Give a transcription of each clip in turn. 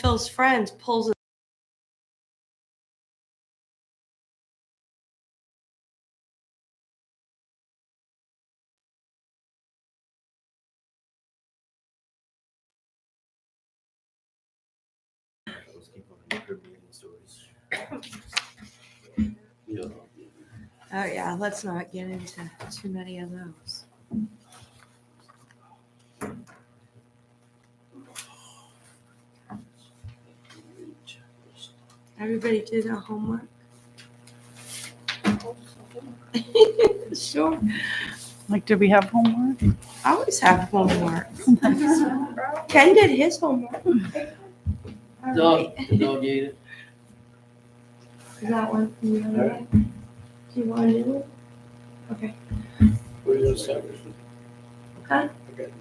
Phil's friends pulls Oh yeah, let's not get into too many of those. Everybody do their homework? Sure. Like, did we have homework? I always have homework. Ken did his homework. All Dog, right. the dog ate it. Is that one from the other day? Do you want to do it? Okay. Where you gonna start? Huh? Okay.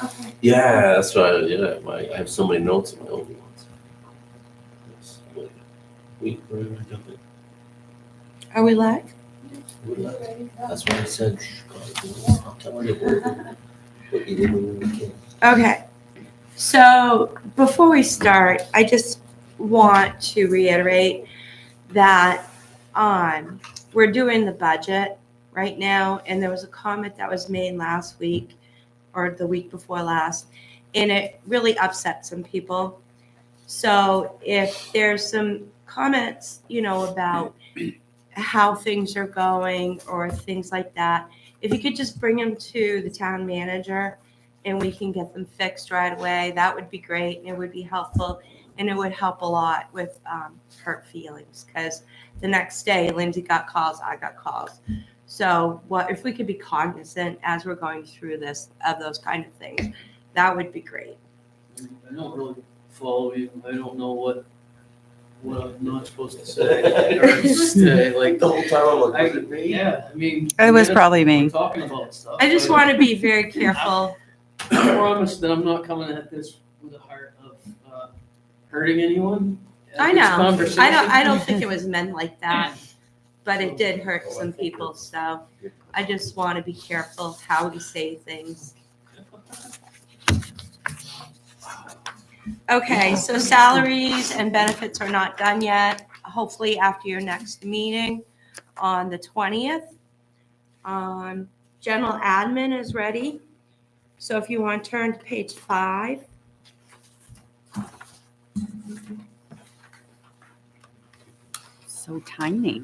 Okay. Yeah, that's right. Yeah, I have so many notes in my own ones. Yes, like, where did I dump it? Are we live? That's what I said. Shh, God, I'll tell you what you did when you were a kid. Okay. So before we start, I just want to reiterate that we're doing the budget right now, and there was a comment that was made last week or the week before last, and it really upset some people. So if there's some comments, about how things are going or things like that, if you could just bring them to the town manager and we can get them fixed right away, that would be great, and it would be helpful, and it would help a lot with hurt feelings, because the next day Lindsay got calls, I got calls. So if we could be cognizant as we're going through this of those kind of things, that would be great. I don't really follow you. I don't know what I'm not supposed to say. Or say, like, The whole time I'm like, was it me? yeah, I mean. It was yeah, probably me. we're talking about stuff. I just want to be very careful. I promise that I'm not coming at this with a heart of hurting anyone. I It's know. conversation. I don't think it was meant like that, but it did hurt some people. So I just want to be careful how we say things. Okay, so salaries and benefits are not done yet. Hopefully after your next meeting on the 20th. General admin is ready. So if you want to turn to page 5. So tiny.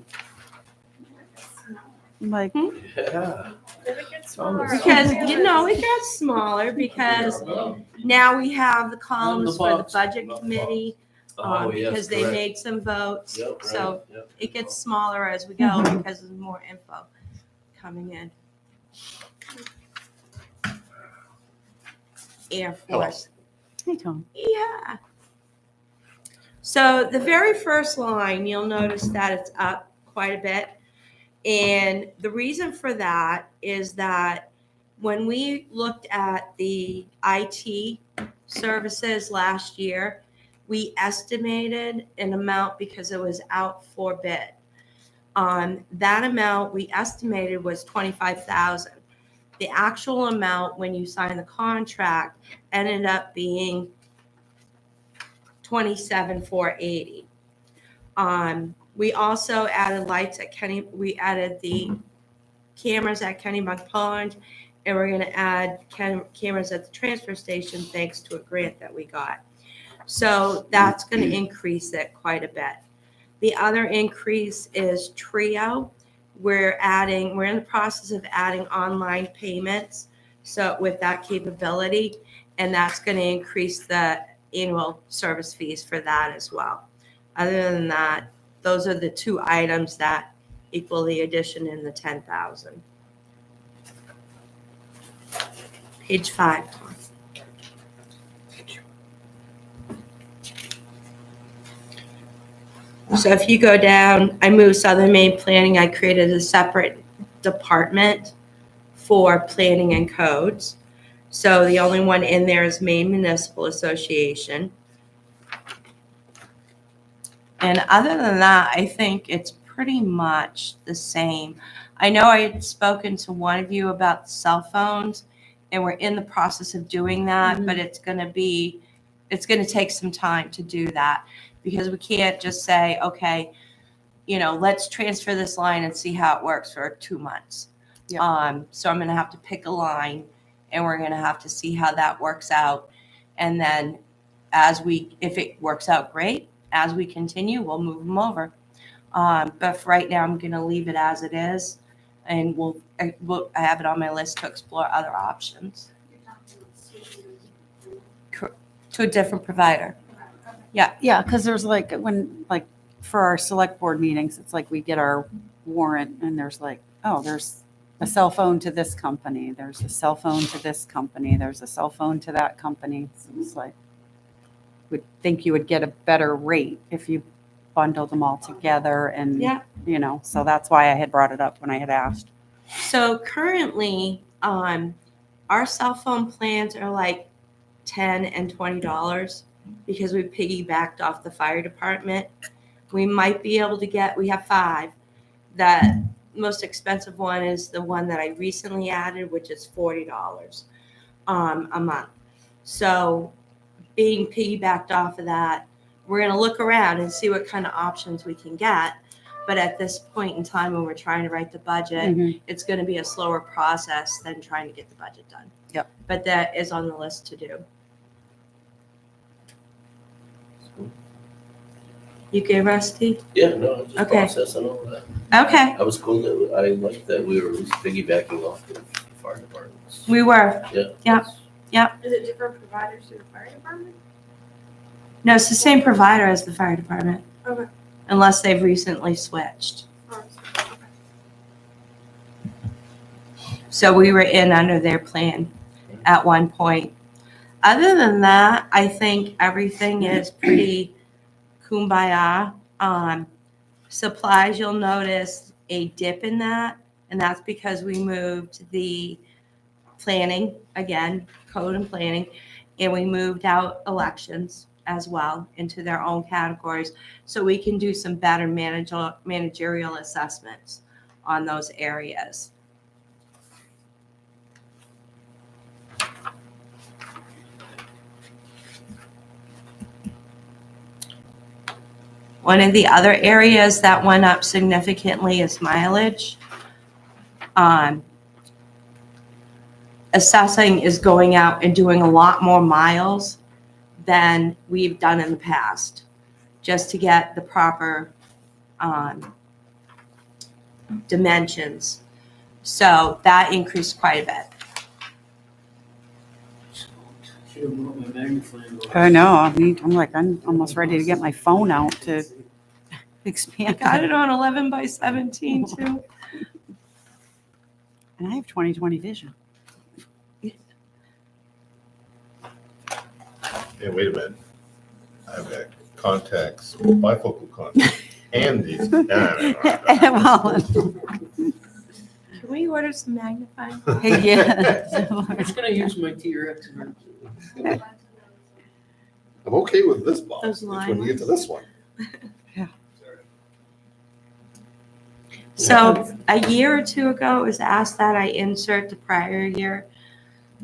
Like, Yeah. Because, it got smaller because now we have the columns for the budget committee. Oh, yes, Because they correct. made some votes. Yep, right, So yep. it gets smaller as we go because there's more info coming in. Air Force. hey, Tom. Yeah. So the very first line, you'll notice that it's up quite a bit. And the reason for that is that when we looked at the IT services last year, we estimated an amount because it was out for bid. That amount we estimated was $25,000. The actual amount when you sign the contract ended up being $27,480. We also added lights at Kenny. We added the cameras at Kennybunk Pond, and we're going to add cameras at the transfer station thanks to a grant that we got. So that's going to increase it quite a bit. The other increase is Trio. We're in the process of adding online payments, so with that capability, and that's going to increase the annual service fees for that as well. Other than that, those are the two items that equal the addition in the 10,000. Page 5. So if you go down, I moved Southern Maine Planning. I created a separate department for planning and codes. So the only one in there is Maine Municipal Association. And other than that, I think it's pretty much the same. I know I had spoken to one of you about cell phones, and we're in the process of doing that, but it's going to be it's going to take some time to do that because we can't just say, okay, let's transfer this line and see how it works for 2 months. Yeah. So I'm going to have to pick a line and we're going to have to see how that works out. And then if it works out great, as we continue, we'll move them over. But for right now, I'm going to leave it as it is. And I have it on my list to explore other options to a different provider. Yeah, because there's like for our select board meetings, it's like we get our warrant and there's like, oh, there's a cell phone to this company, there's a cell phone to this company, there's a cell phone to that company. So it's like, would think you would get a better rate if you bundle them all together and, Yeah. So that's why I had brought it up when I had asked. So currently, our cell phone plans are like $10 and $20 because we piggybacked off the fire department. We might be able to we have 5. The most expensive one is the one that I recently added, which is $40 a month. So being piggybacked off of that, we're going to look around and see what kind of options we can get. But at this point in time, when we're trying to write the budget, Mhm. it's going to be a slower process than trying to get the budget done. Yep. But that is on the list to do. You good, Rusty? Yeah, no, just Okay. processing all that. Okay. I was cool that, I liked that we were at least piggybacking off the fire departments. We were. Yeah. Yeah. Is it different providers to the fire department? No, it's the same provider as the fire department. Okay. Unless they've recently switched. Oh, So we were in under their plan at one point. Other than that, I think everything is pretty kumbaya. Supplies, you'll notice a dip in that, and that's because we moved the planning, again, code and planning, and we moved out elections as well into their own categories, so we can do some better managerial assessments on those areas. One of the other areas that went up significantly is mileage. Assessing is going out and doing a lot more miles than we've done in the past, just to get the proper dimensions. So that increased quite a bit. Should have brought my magnifying glass. I know. I'm almost ready to get my phone out to I expand. got it on 11:17 too. And I have 20/20 vision. Yeah, wait a minute. I've got contacts, bifocal contacts, and these. Well, Can we order some magnifying? yeah. I'm just gonna use my T-Rex. I'm okay with this box. Those It's when you get to lines. this one. So a year or two ago, it was asked that I insert the prior year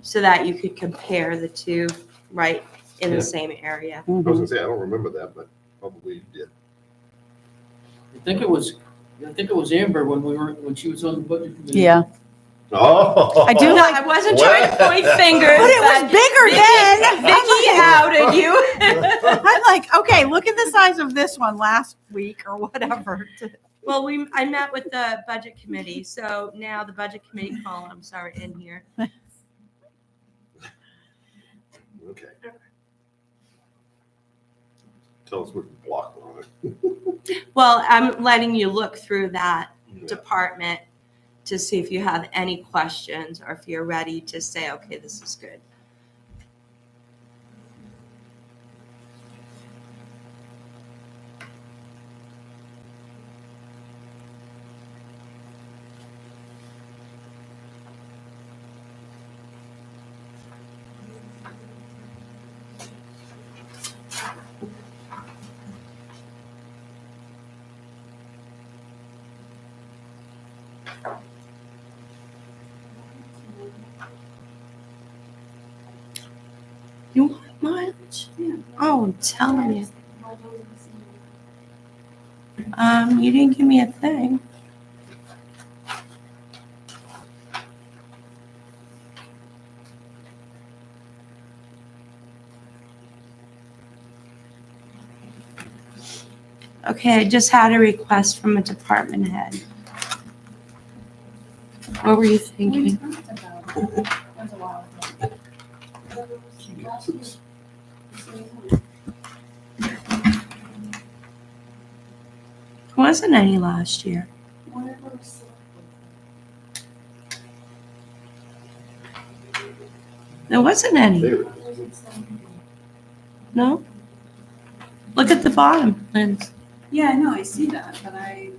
so that you could compare the two, right, in Yeah. the same area. I was gonna say, I don't remember that, but probably you did. I think it was Amber when she was on the budget committee. Yeah. Oh. I do No, like- I wasn't trying to point fingers. But it was bigger then. Vicky outed you. I'm like, okay, look at the size of this one last week or whatever. Well, I met with the budget committee, so now the budget committee columns are in here. Okay. Tell us what block we're on. Well, I'm letting you look through that Yeah. department to see if you have any questions or if you're ready to say, okay, this is good. You want Mileage? Yeah. Oh, I'm telling you. All those in the same- You didn't give me a thing. Okay, I just had a request from a department head. What were you We thinking? talked about it. That was a while ago. Last year. Wasn't any last year. One of those. There wasn't any. No? Look at the bottom, Linz. Yeah, I know, I see that, but I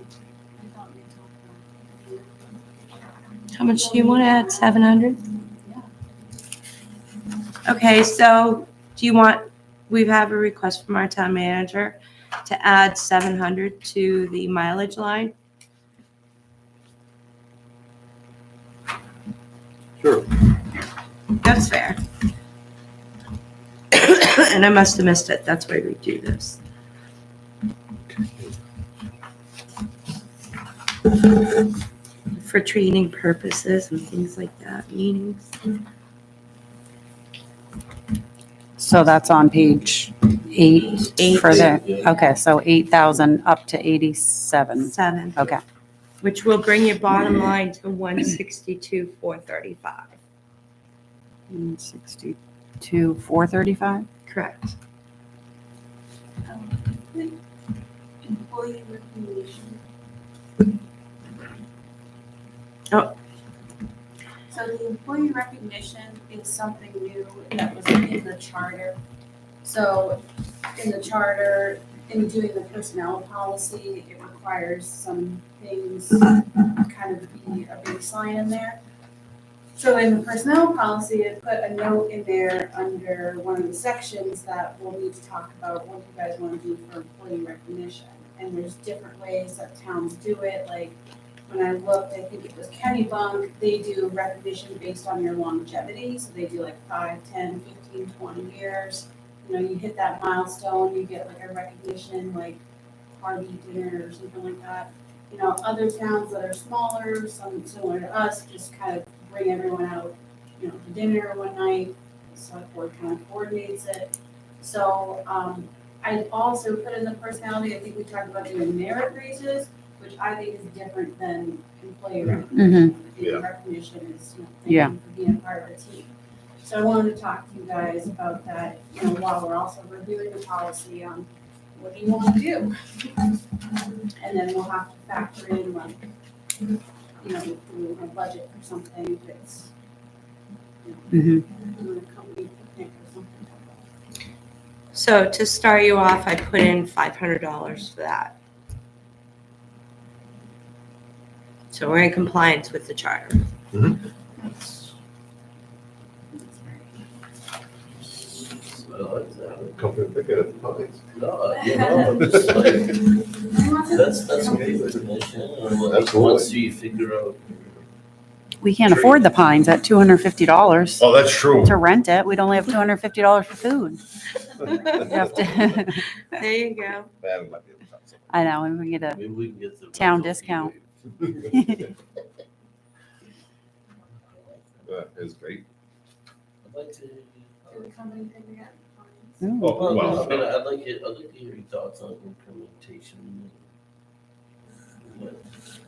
thought we talked about. How much do you want to add? 700? Yeah. Okay, so do you want, we have a request from our town manager to add 700 to the mileage line. Sure. That's fair. And I must have missed it. That's why we do this. For training purposes and things like that, meetings. So that's on page 8 Eight. for the, Yeah. okay, so 8,000 up to 87. 7, Okay. which will bring your bottom line to 162,435. 62, 435? Correct. Employee recognition. Oh. So the employee recognition is something new that was in the charter. So in the charter, in doing the personnel policy, it requires some things kind of be a baseline in there. So in the personnel policy, it put a note in there under one of the sections that we'll need to talk about what you guys want to do for employee recognition. And there's different ways that towns do it, like when I looked, I think it was Kennybunk, they do recognition based on your longevity, so they do like 5, 10, 15, 20 years. You know, you hit that milestone, you get like a recognition, like party dinner or something like that. You know, other towns that are smaller, some similar to us, just kind of bring everyone out, you know, to dinner one night, the select board kind of coordinates it. So, I also put in the personality, I think we talked about doing merit raises, which I think is different than employee recognition. I think Yeah. recognition is, you know, Yeah. thank you for being a part of the team. So I wanted to talk to you guys about that, you know, while we're also reviewing the policy on what do you want to do? And then we'll have to factor in like, you know, if we have a budget for something, if it's, you know, doing a company picnic or something like that. So to start you off, I put in $500 for that. So we're in compliance with the charter. Well, is that- Company picking at the pines. No, you know, I'm just like, that's great recognition. And once you figure out. We can't afford the Pines at $250 Oh, that's true. to rent it. We'd only have $250 for food. You have to, There you go. That might be able to talk something. I know, and we get a, Maybe we can get the. Town rental fee discount. waived. That is great. I'd like to. Do the company picnic at the Ooh. Oh, Well, well, I mean, I'd like to hear your thoughts on implementation.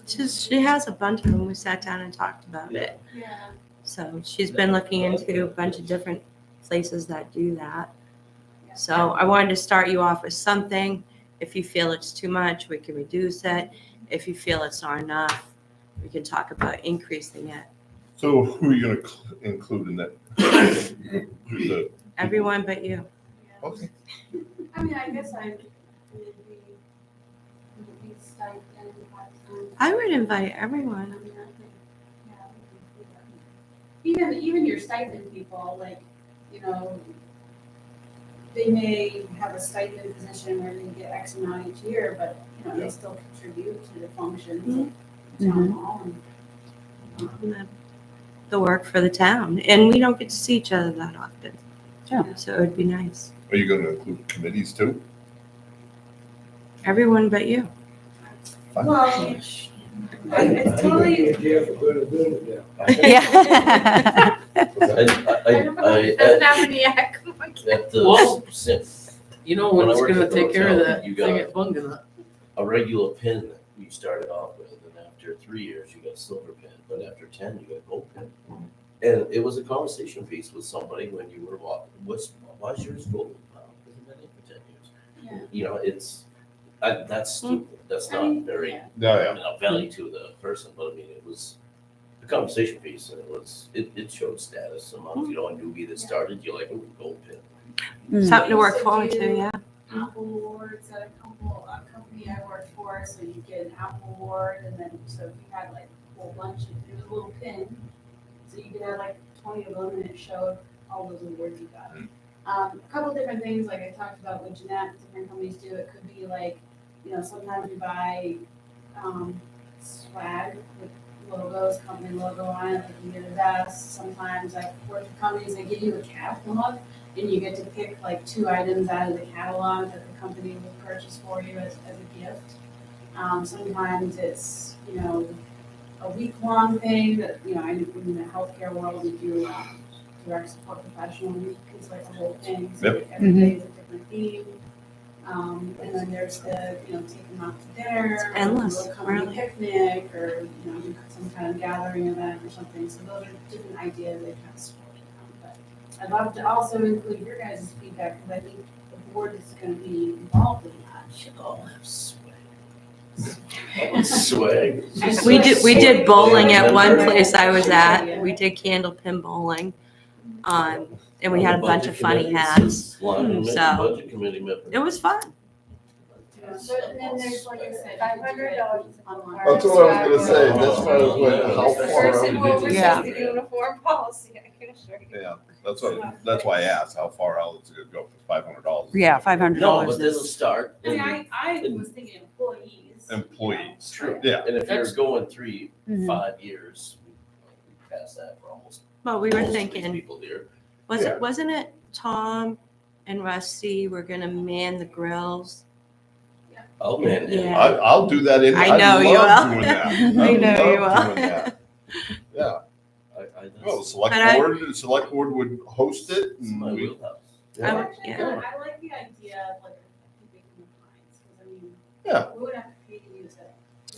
She has a bunch of them. We sat down and talked about it. Yeah. So she's been looking into a bunch of different places that do that. So I wanted to start you off with something. If you feel it's too much, we can reduce it. If you feel it's not enough, we can talk about increasing it. So who are you gonna include in that? Who's the- Everyone but you. Okay. I mean, I guess would be stipend. I would invite I everyone. mean, I think, yeah, we could do that. Even your stipend people, like, you know, they may have a stipend position where they get X amount each year, but, you know, they still contribute to the functions of town hall and. The work for the town. And we don't get to see each other that often. Yeah. So it would be nice. Are you gonna include committees too? Everyone but you. Well, it's totally, Yeah. doesn't have any yak. At Well, the, since You know When I what's worked gonna at the take care of hotel, that you thing got- at Bunganut? a regular pin that we started off with, and after 3 years, you got silver pin, but after 10, you got gold pin. And it was a conversation piece with somebody when you were walking, why's yours gold? Wow, hasn't been in for 10 years. You know, that's stupid, that's I mean, not very, yeah. Yeah, of value to the person, but I mean, it was a conversation piece, and it showed status among, you know, a newbie that started, you're like, oh, gold pin. Something to work Used to forward do to, yeah. Apple Awards at a company I worked for, so you get an Apple Award, and then, so if you had like a whole bunch, it was a little pin. So you could have like 20 of them, and it showed all those awards you got. A couple different things, like I talked about with Jeanette, different companies do, it could be like, you know, sometimes you buy, swag with logos, company logo on it, like you get a vest. Sometimes I've worked with companies, they give you a catalog, and you get to pick like 2 items out of the catalog that the company will purchase for you as a gift. Sometimes it's, you know, a week-long thing that, you know, in the healthcare world, we do direct support professional week, it's like a whole thing, so like every day is a different theme. And then there's the, you know, take them out to dinner. It's endless, Or a company really. picnic, or, you know, some kind of gathering event or something, so those are different ideas they kind of support. But I'd love to also include your guys' feedback, because I think the board is gonna be involved in that. Should all have swag. Swag. We did bowling at one place I was at. We did candle pin bowling. And we had a bunch of funny hats. So- Budget committee met. It was fun. So, and then there's, like I said, you could do it online. That's what I was gonna say, that's why I was wondering how The far person out will did you? Yeah. oversee the uniform policy, I can assure you. Yeah, that's why I asked, how far out is it gonna go, $500? Yeah, $500 No, but there's a is, start. I mean, I was thinking employees. Employees, True. yeah. And if you're That's- going 3, Mhm. 5 years, we passed that for almost. But we were most of these thinking, People here. wasn't it Tom and Rusty were gonna man the grills? Oh, man. Yeah. I'll do that in, I know you love will. doing that. I know you love will. doing that. Yeah, That's well, But I- the select board would host it and my we, wheelhouse. I would- Actually, yeah. I like the idea of like keeping the pines, because I mean, Yeah. we would have to pay to use it.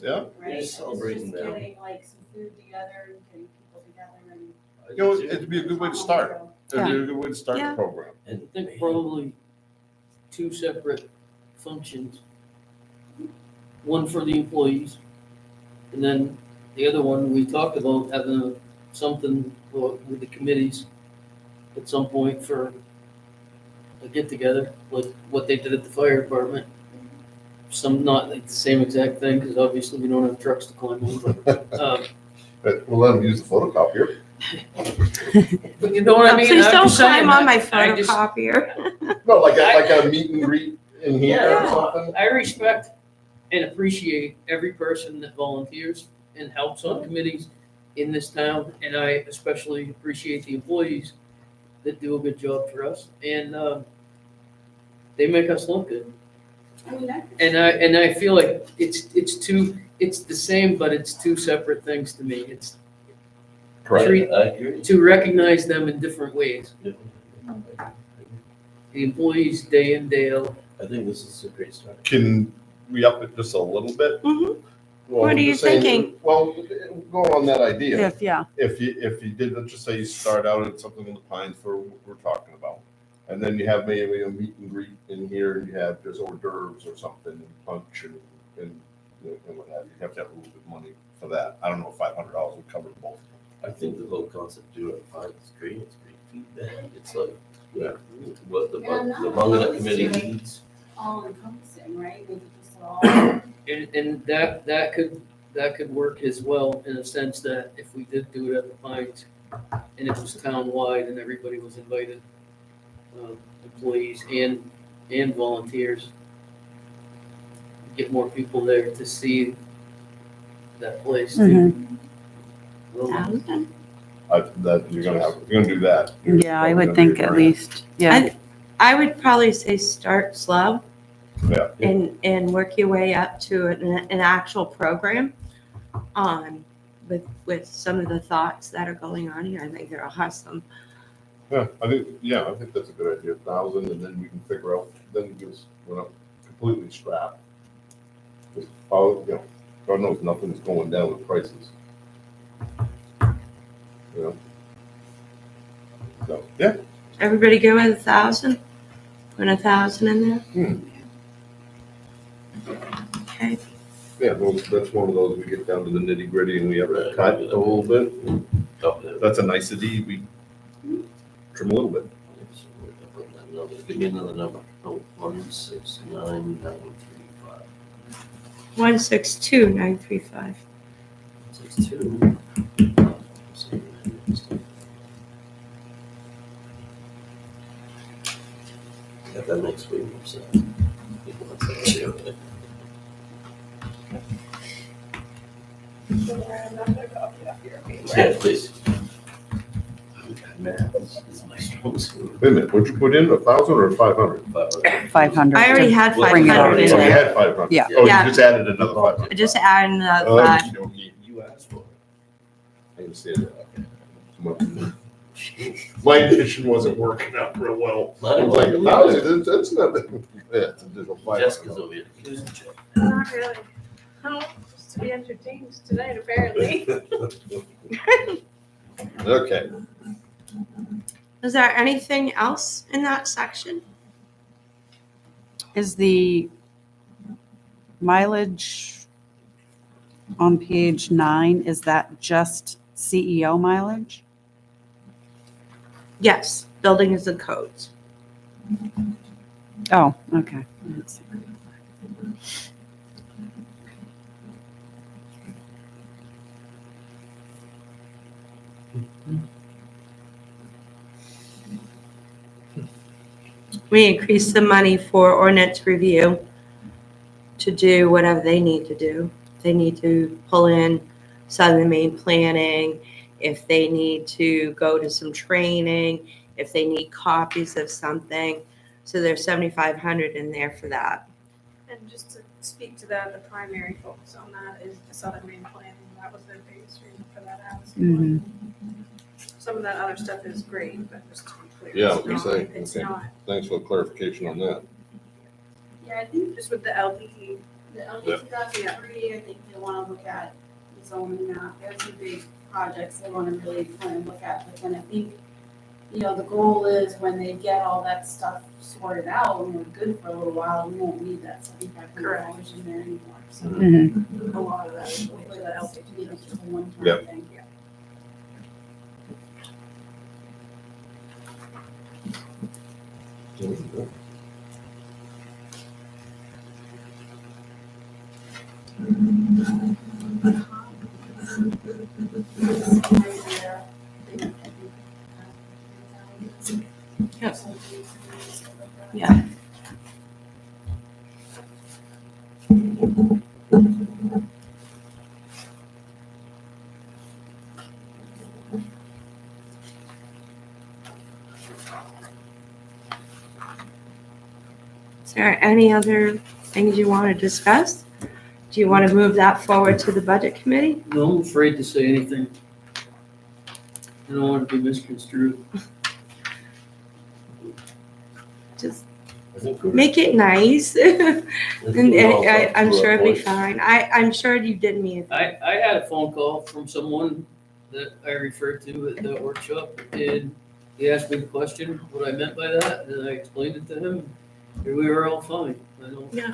Yeah. Right? Just celebrating It's them. just getting like some food together and getting people together and. you know, it'd be a good way to start. It'd be a good way to start the Yeah. program. And I think probably 2 separate functions. One for the employees, and then the other one, we talked about having something with the committees at some point for a get-together, like what they did at the fire department. Some, not like the same exact thing, because obviously we don't have trucks to climb on, but, But we'll let them use the photocopier. but you know what I mean? Please I'm don't just saying climb on my that. I just- photocopier. No, like a meet and greet in here or Yeah. something. I respect and appreciate every person that volunteers and helps on committees in this town, and I especially appreciate the employees that do a good job for us, and they make us look good. I mean, And I feel like it's the same, but it's 2 separate things to me. It's treat- I agree. to recognize them in different ways. Yeah. The employees, day in, day out. I think this is a great start. Can we up it just a little bit? Mhm. Well, What are you just saying- thinking? Well, go on that idea. if If you did, let's just say you start out at something in the Pines for what we're talking about. And then you have maybe a meet and greet in here, and you have just hors d'oeuvres or something, and punch and what have you. You have to have a little bit of money for that. I don't know if $500 would cover both. I think the whole concept of doing it fine is great. It's great feedback. It's like, yeah, what the Bunganut committee needs. all encompassing, right? Maybe just all. And that could work as well, in a sense that if we did do it at the Pines and it was town-wide and everybody was invited, employees and volunteers, get more people there to see that place too. Mhm. Well, That you're gonna do that. you're Yeah, I probably would gonna think be at around. least, yeah. I would probably say start slow Yeah. and work your way up to an actual program with some of the thoughts that are going on here. I think they're awesome. Yeah, I think that's a good idea, 1,000, and then we can figure out, then because we're not completely strapped. Because, God knows nothing's going down with prices. You know? So, yeah, Everybody go with 1,000? Put 1,000 in there? Okay. yeah, that's one of those, we get down to the nitty gritty and we have to Right. cut a little bit. Up there. That's a nicety, we trim a little bit. Give me another number. Oh, 169,935. 162,935. 62. Yeah, that makes way more sense. People want to say, okay. Yeah, please. Math is my strong suit. Wait a minute, what'd you put in, 1,000 or 500? 500. I already to had bring it 500 up. in Oh, you there. had 500? Yeah. Oh, Yeah. you just added another 500? I just added another Oh, 5. You asked for I can see that. My addition wasn't working out real well. it. I was like, 1,000, that's nothing. Yeah, it's a different Jessica's 500. over here. Here's the check. Not really. I'm just to be entertained tonight, apparently. Okay, Is there anything else in that section? Is the mileage on page 9, is that just CEO mileage? Yes, buildings and codes. Oh, okay. Let's see. We increased the money for ordinance review to do whatever they need to do. They need to pull in Southern Maine planning, if they need to go to some training, if they need copies of something. So there's 7,500 in there for that. And just to speak to that, the primary focus on that is the Southern Maine planning. That was their biggest reason for that ask. Mhm. Some of that other stuff is great, but just to be clear. Yeah, I it's was not- gonna say, It's okay. not, thanks for the clarification on that. Yeah, I think just with the LD, the LD 2003, I think they want to look at the zoning map. There's some big projects they want to really kind of look at. But then I think, the goal is when they get all that stuff sorted out and we're good for a little while, we won't need that $7,500 in there anymore. So Mhm. a lot of that is hopefully with the that's LD. to be just a one-time Yep. thing. Yep. Yeah. Is there any other things you want to discuss? Do you want to move that forward to the budget committee? No, I'm afraid to say anything. I don't want to be misconstrued. Just I think we're- make it nice. I think And we're all I'm through sure our it'll be points. fine. I'm sure you did me. I had a phone call from someone that I referred to at the workshop, and he asked me the question, what I meant by that, and I explained it to him, and we were all fine. I don't, Yeah.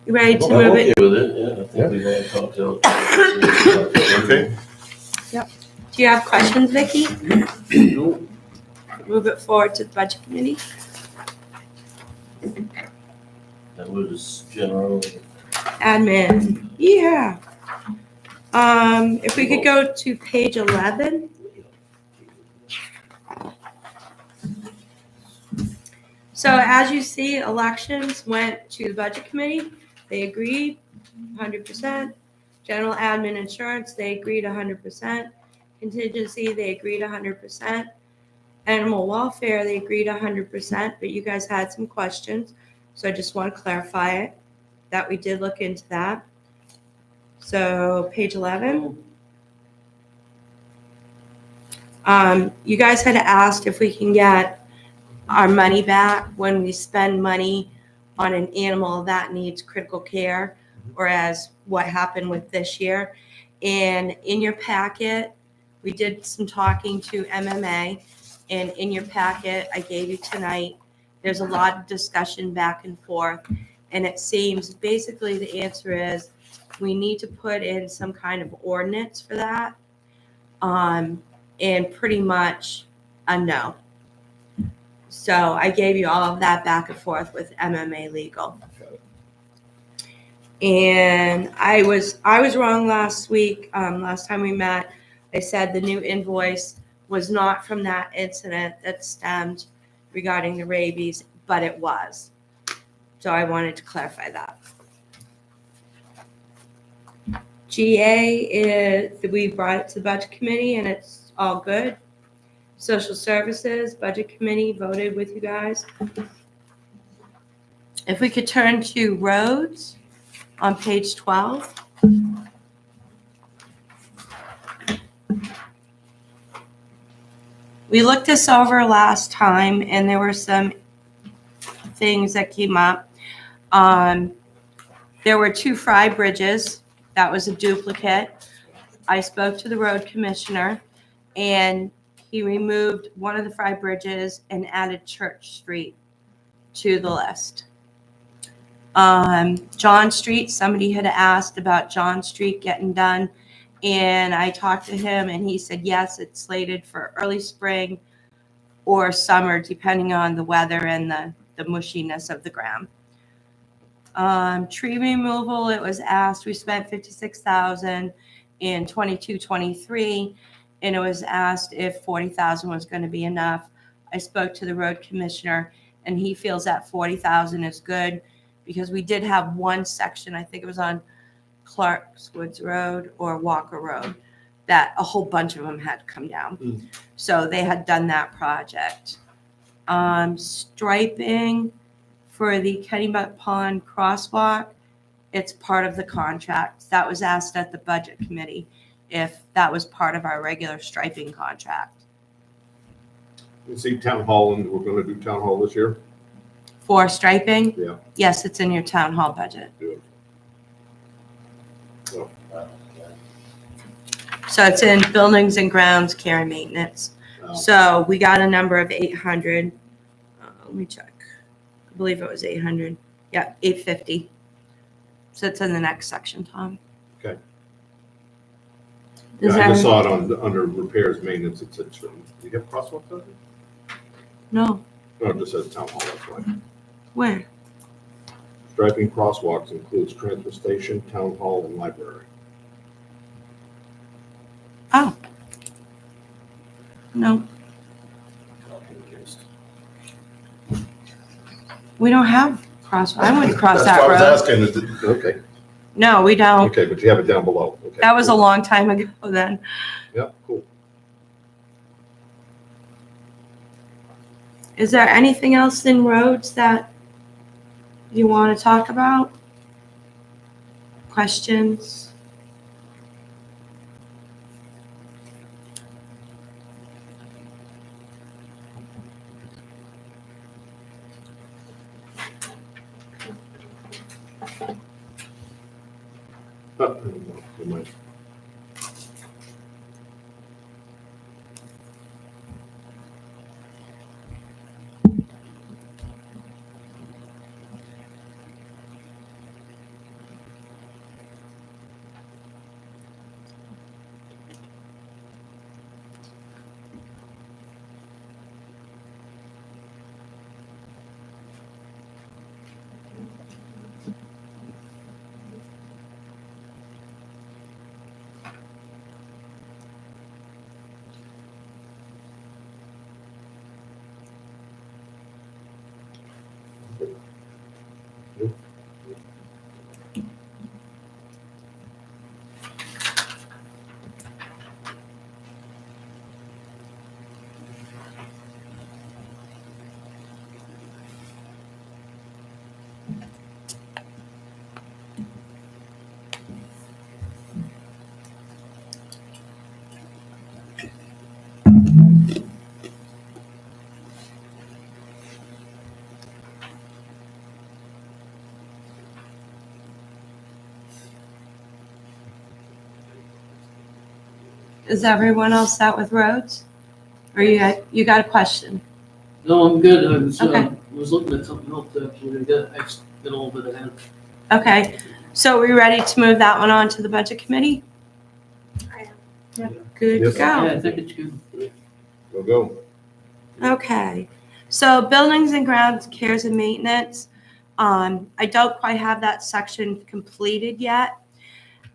You ready to I'm move okay it? with it, yeah, I think we've all talked out. Okay, Do you have questions, Vicki? no, Move it forward to the budget committee? That was general, Admin, yeah. If we could go to page 11, So as you see, elections went to the budget committee. They agreed 100%. General admin insurance, they agreed 100%. Contingency, they agreed 100%. Animal welfare, they agreed 100%, but you guys had some questions. So I just want to clarify it, that we did look into that. So page 11. You guys had asked if we can get our money back when we spend money on an animal that needs critical care, or as what happened with this year. And in your packet, we did some talking to MMA, and in your packet I gave you tonight, there's a lot of discussion back and forth, and it seems basically the answer is we need to put in some kind of ordinance for that, and pretty much a no. So I gave you all of that back and forth with MMA Legal. And I was wrong last week. Last time we met, I said the new invoice was not from that incident that stemmed regarding the rabies, but it was. So I wanted to clarify that. GA is, we brought it to the budget committee and it's all good. Social services, budget committee voted with you guys. If we could turn to roads on page 12. We looked this over last time and there were some things that came up. There were 2 Fry bridges. That was a duplicate. I spoke to the road commissioner and he removed one of the Fry bridges and added Church Street to the list. John Street, somebody had asked about John Street getting done, and I talked to him and he said yes, it's slated for early spring or summer depending on the weather and the mushiness of the ground. Tree removal, it was asked, we spent $56,000 in 22-23, and it was asked if $40,000 was going to be enough. I spoke to the road commissioner and he feels that $40,000 is good, because we did have one section, I think it was on Clark's Woods Road or Walker Road, that a whole bunch of them had come down. So they had done that project. Striping for the Kennebuck Pond crosswalk, it's part of the contract. That was asked at the budget committee if that was part of our regular striping contract. You see town hall, and we're gonna do town hall this year? For striping? Yeah. Yes, it's in your town hall budget. Good. So it's in buildings and grounds, care and maintenance. So we got a number of 800. Let me check. I believe it was 800. Yeah, 850. So it's in the next section, Tom. Okay. Does Yeah, I just that- saw it under repairs, maintenance, it said, do you have crosswalks on it? No, No, it just says town hall, that's why. where? Striping crosswalks includes transfer station, town hall, and library. Oh. No, we don't have cross. I wouldn't cross That's that why I road. was asking, is it, okay, No, we don't. okay, but you have it down below, okay. That was a cool. long time ago then. Yeah, cool. Is there anything else in roads that you want to talk about? Questions? Never mind. Is everyone else set with roads? Or you got a question? No, I'm good. I was, Okay. was looking at something else actually. I got a little bit ahead. Okay, so are we ready to move that one on to the budget committee? I am. Good to Yes. Yeah, go. I think it's good. Go. Okay, so buildings and grounds, cares and maintenance. I don't quite have that section completed yet.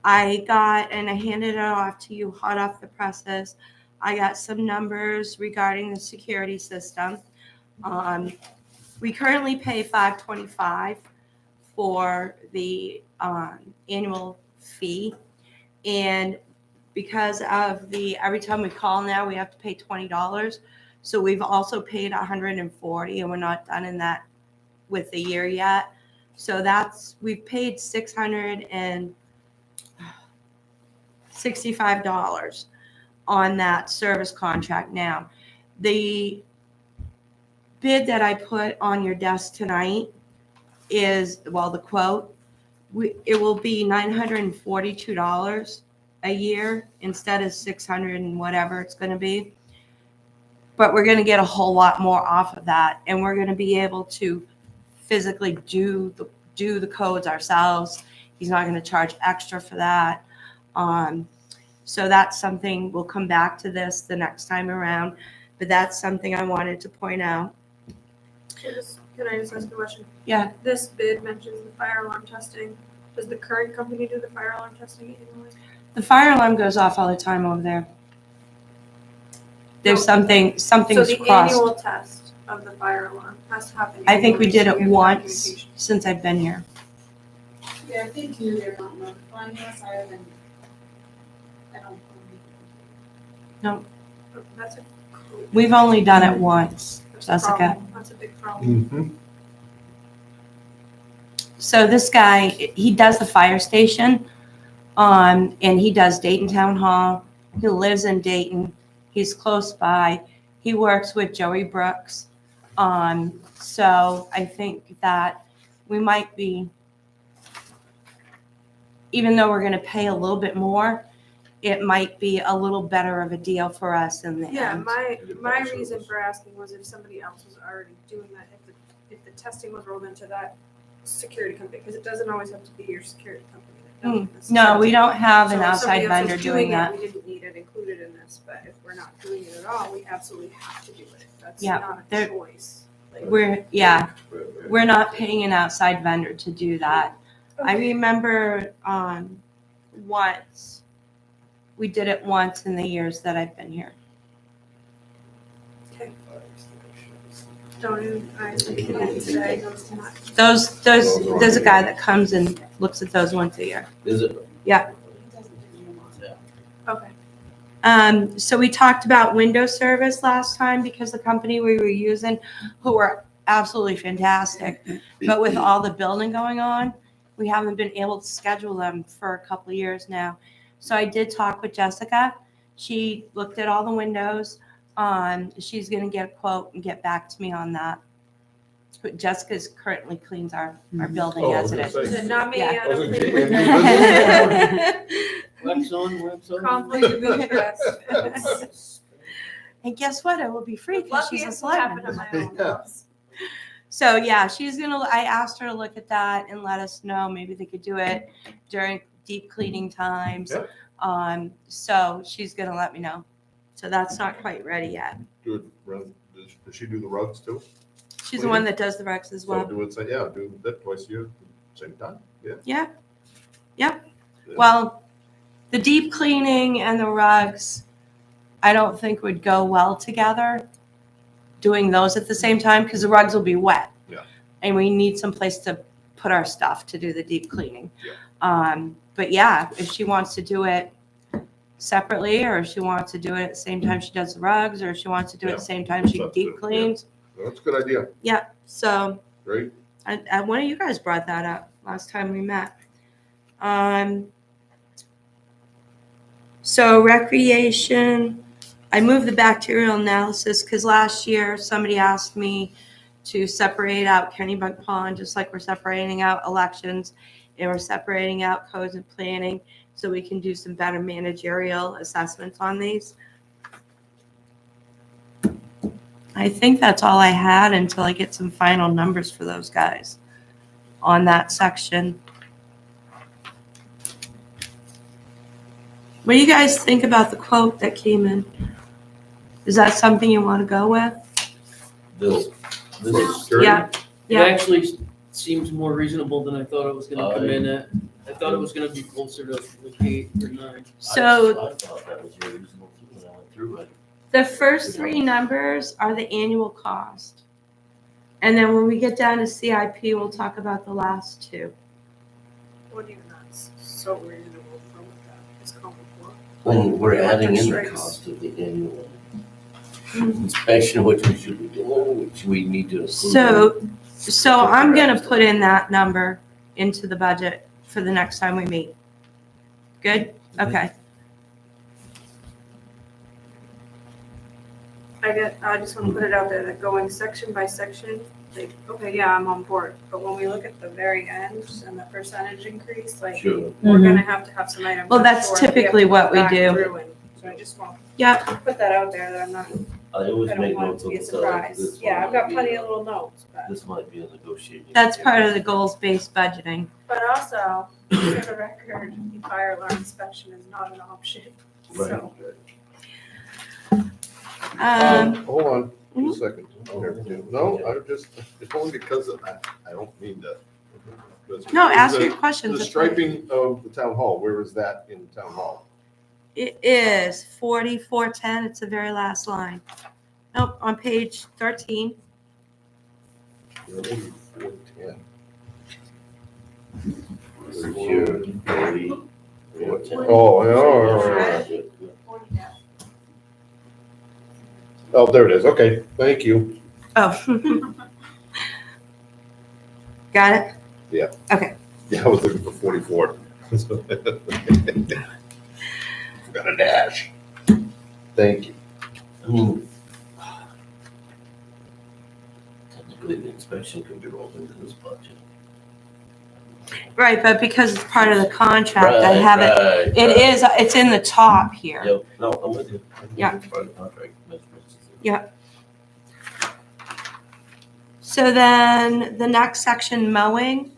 I got, and I handed it off to you hot off the presses. I got some numbers regarding the security system. We currently pay $525 for the annual fee. And because of every time we call now, we have to pay $20. So we've also paid $140, and we're not done in that with the year yet. So we've paid $665 on that service contract now. The bid that I put on your desk tonight is, the quote, it will be $942 a year instead of 600 and whatever it's going to be. But we're going to get a whole lot more off of that, and we're going to be able to physically do the codes ourselves. He's not going to charge extra for that. So that's something, we'll come back to this the next time around, but that's something I wanted to point out. Can I just ask a question? Yeah. This bid mentions the fire alarm testing. Does the current company do the fire alarm testing annually? The fire alarm goes off all the time over there. There's No. something's So the crossed. annual test of the fire alarm has to happen. I think we annually, did so it we have once documentation. since I've been here. Yeah, I think you, they're not notifying us, I don't. Oh, That's a We've only done it once, that's a Jessica. problem. That's a big problem. Mm-hmm. So this guy, he does the fire station, and he does Dayton Town Hall. He lives in Dayton. He's close by. He works with Joey Brooks. So I think that we might be, even though we're going to pay a little bit more, it might be a little better of a deal for us in the Yeah, end. my reason for asking was if somebody else was already doing that, if the testing was rolled into that security company, because it doesn't always have to be your security company that does it. No, we don't have an So if outside somebody else vendor was doing it, that. We didn't need it included in this, but if we're not doing it at all, we absolutely have to do it. That's Yeah, not a there- choice. Like, We're not paying an outside vendor to do that. I remember once, we did it once in the years that I've been here. Don't even, I today. There's a guy that comes and looks at those once a year. Is it? Okay. So we talked about window service last time because the company we were using, who were absolutely fantastic, but with all the building going on, we haven't been able to schedule them for a couple of years now. So I did talk with Jessica. She looked at all the windows. She's going to get a quote and get back to me on that. But Jessica's currently cleans our building Oh, I as was it gonna is. say. So not me, Yeah. I don't Wasn't think getting we're Wax on, wax off. conflict of interest. And guess what? It will be free because she's a Luckiest will happen selectman. on my own Yeah. house. So yeah, I asked her to look at that and let us know. Maybe they could do it during deep cleaning times. Yep. So she's gonna let me know. So that's not quite ready yet. Does she do the rugs too? She's the one that does the recs as So well. do that twice a year, same time, yeah. Yeah. Yep. Well, the deep cleaning and the rugs, I don't think would go well together, doing those at the same time, because the rugs will be wet. Yeah. And we need some place to put our stuff to do the deep cleaning. Yeah. But yeah, if she wants to do it separately, or if she wants to do it at the same time she does the rugs, or if she wants to do it at the same time she That's deep it, yeah. cleans. That's a good idea, Yeah, so great. and one of you guys brought that up last time we met. So recreation, I moved the bacterial analysis because last year somebody asked me to separate out Kennybunk Pond, just like we're separating out elections. and we're separating out codes and planning so we can do some better managerial assessments on these. I think that's all I had until I get some final numbers for those guys on that section. What do you guys think about the quote that came in? Is that something you want to go with? This is. Yeah. It Yeah. actually seems more reasonable than I thought it was gonna come in at. I thought it was gonna be closer to like 8 or 9. So I thought that was very reasonable too when I went through it. the first three numbers are the annual cost. And then when we get down to CIP, we'll talk about the last two. What do you that's so reasonable for what that is calling for. When we're adding in the Rates. cost of the annual inspection, which we should be doing, which we need to include. So I'm gonna put in that number into the budget for the next time we meet. Good? Okay. I just want to put it out there that going section by section, like, okay, yeah, I'm on board. But when we look at the very end and the percentage increase, like, Sure. we're Mhm. gonna have to have some items. Well, on that's board. We have typically to go what we back do. through and- So I just want Yep. to put that out there that I I always don't make want it notes to of be a the side. surprise. Yeah, I've got plenty of little notes, but. This might be a negotiating. That's part of the goals-based budgeting. But also, for the record, the fire alarm inspection is not an option, Right. so. Hold on, Mhm. just a second. No, I'm just, it's only because of that, I don't mean that. No, ask The- your questions. The striping of the town hall, where is that in town hall? It is 4410. It's the very last line. Nope, on page 13. 410. Security, 410. Oh, yeah. Oh, there it is, okay, thank you. Oh. Got it? Yeah, I was looking for 44. Got a dash. Thank you. I mean, technically, the inspection could be rolled into this budget. Right, but because it's part of the contract, I have it. Right, It is, it's in the top here. Yep, no, I'm with you. I think Yeah. it's part of the contract measurements. So then the next section, mowing.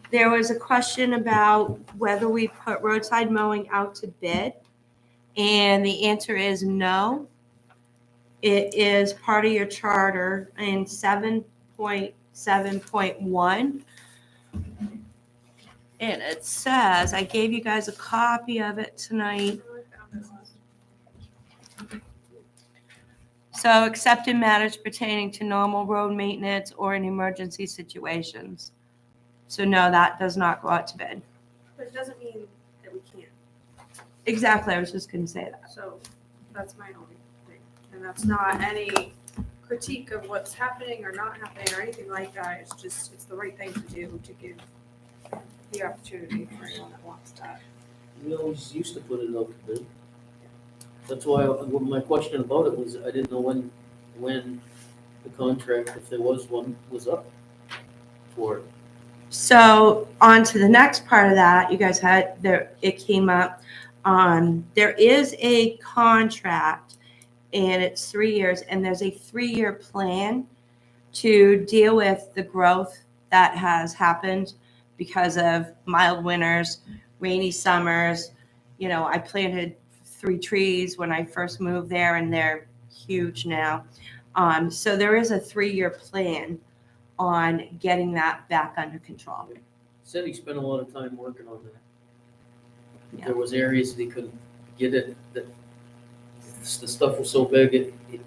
There was a question about whether we put roadside mowing out to bid. And the answer is no. It is part of your charter in 7.7.1. And it says, I gave you guys a copy of it tonight. So except in matters pertaining to normal road maintenance or in emergency situations. So no, that does not go out to bid. But it doesn't mean that we can't, Exactly, I was just gonna say that. so that's my only thing. And that's not any critique of what's happening or not happening or anything like that. It's just, it's the right thing to do to give the opportunity for anyone that wants that. We always used to put it up to bid. That's why, well, my question about it was, I didn't know when the contract, if there was one, was up for it. So on to the next part of that, you guys had, there, it came up. There is a contract and it's 3 years and there's a 3-year plan to deal with the growth that has happened because of mild winters, rainy summers. You know, I planted 3 trees when I first moved there and they're huge now. So there is a 3-year plan on getting that back under control. Said he spent a lot of time working on that. Yeah. There was areas that he couldn't get it, that the stuff was so big,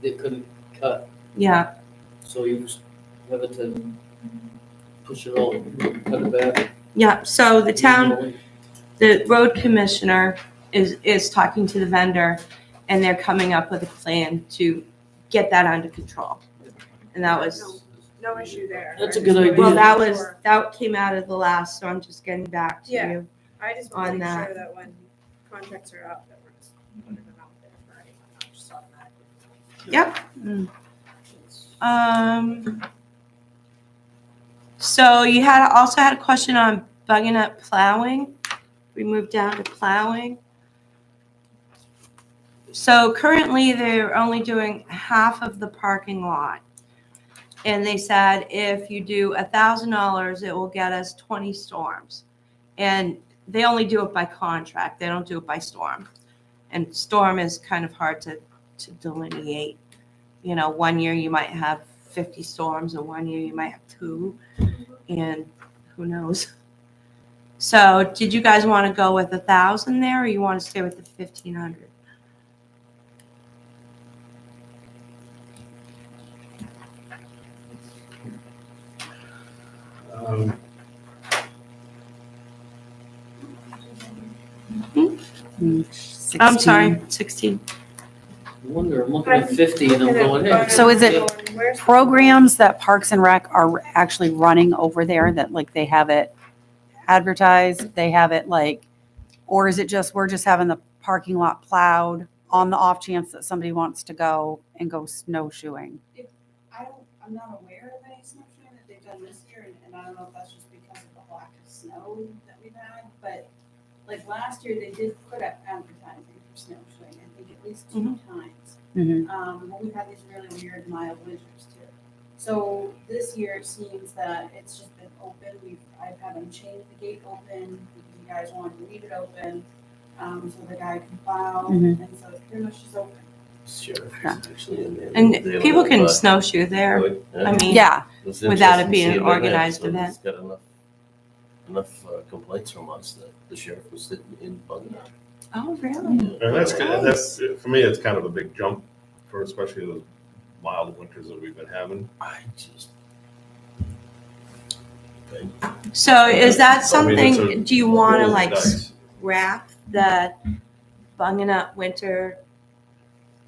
it couldn't cut. Yeah, So he was having to push it all, cut it back. yeah. So the town, the road commissioner is talking to the vendor and they're coming up with a plan to get that under control. And that was, No issue there. That's a I good just wanna idea. well, make that was, sure- that came out of the last, so I'm just getting back to Yeah. you. I just on want to make that. sure that when contracts are out, that we're just putting them out there for anyone, not just automatically. Yep. So you also had a question on bugging up plowing. We moved down to plowing. So currently, they're only doing half of the parking lot. And they said if you do $1,000, it will get us 20 storms. And they only do it by contract. They don't do it by storm. And storm is kind of hard to delineate. You know, one year you might have 50 storms, and one year you might have 2, and who knows. So did you guys want to go with 1,000 there, or you want to stay with the 1,500? I'm sorry, 16. I wonder, I'm looking at 50 and I'm going, hey. So is it Where's the- programs that Parks and Rec are actually running over there that like they have it advertised, they have it like, or is it just, we're just having the parking lot plowed on the off chance that somebody wants to go and go snowshoeing? I'm not aware of any snowshoeing that they've done this year, and I don't know if that's just because of the lack of snow that we've had, but like last year, they did put up advertising for snowshoeing, I think at least 2 times. Mhm. When we've had these really weird mild winters too. So this year, it seems that it's just been open, I've had them change the gate open, because you guys wanted to leave it open, so the guy can plow, Mhm. and so it's pretty much just open. Sheriff Yeah. is actually in there. And They people don't, can snowshoe there. really, I mean, Yeah, It's without it interesting being to an see about that, organized so event. He's got enough complaints from us that the sheriff was sitting in bugging out. Oh, really? And that's, for me, it's kind of a big jump for especially the mild winters that we've been having. I just. So is that I mean, it's something, a do you want to roll of like dice. scrap the bunging up winter?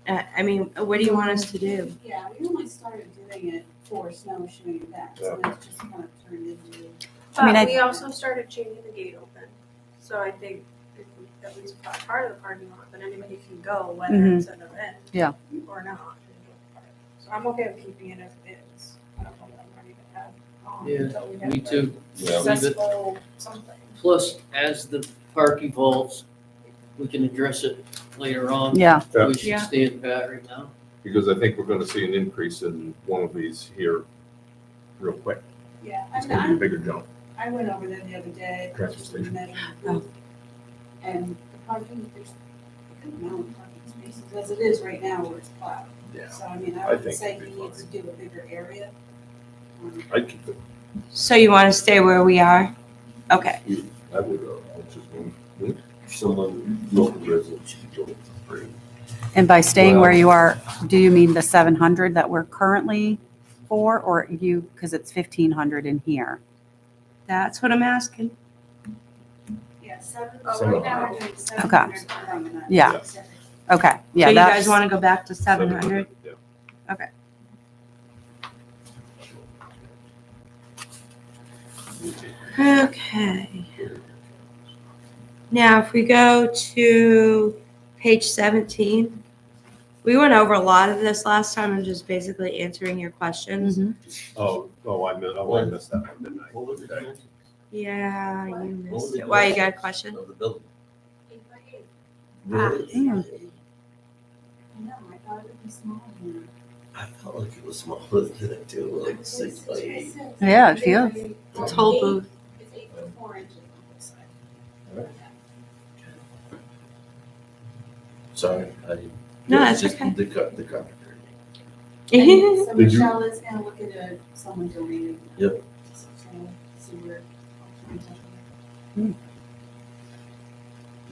I mean, what do you want us to do? Yeah, we only started doing it for snowshoeing events, and it's just kind of turned into. I mean, But I- we also started changing the gate open, so I think if we at least part of the parking lot, then anybody can go, whether Mhm. it's an event. Yeah. Or not. So I'm okay with keeping it as it is. I don't know that I'm ready to have on Yeah, until we have Me the too. Yeah. Leave it. successful something. Plus, as the park evolves, we can address it later on. yeah. Yeah. We should Yeah. stand pat right now. Because I think we're gonna see an increase in one of these here real quick. Yeah, It's I gonna be a mean, bigger jump. I went over there the other day, Transfer just station. measured the booth, and the parking, there's a good amount of parking spaces, as it is right now where it's plowed. Yeah. So I mean, I I would think say it'd he be needs to do a bigger area. I'd keep it, So you want to stay where we are? Okay. I would, just move. Someone, local resident should go for free. And by staying where Well- you are, do you mean the 700 that we're currently for, or you, because it's 1,500 in here? That's what I'm asking. Yeah, seven, Oh, right now we're doing 700 permanent. Yeah. Pacific. Okay, So yeah, you guys that's, want to go back to 700? Yeah. Okay. Now, if we go to page 17, we went over a lot of this last time and just basically answering your questions. Mhm. I missed that one, didn't I? What was it? Okay. Yeah, you What was missed the it. Why, you got a dimensions question? Of the building. 8x8. Really? damn. I know, I thought it would be smaller than I felt like it was smaller than that too, like that. 6 by 8. Yeah, it feels. It's whole booth. It's 8'4" on both sides. Alright. Sorry, No, yeah, that's it's just okay. the carpenter. And so Did you- Michelle is gonna look at someone donating. Yep. So, see where. Did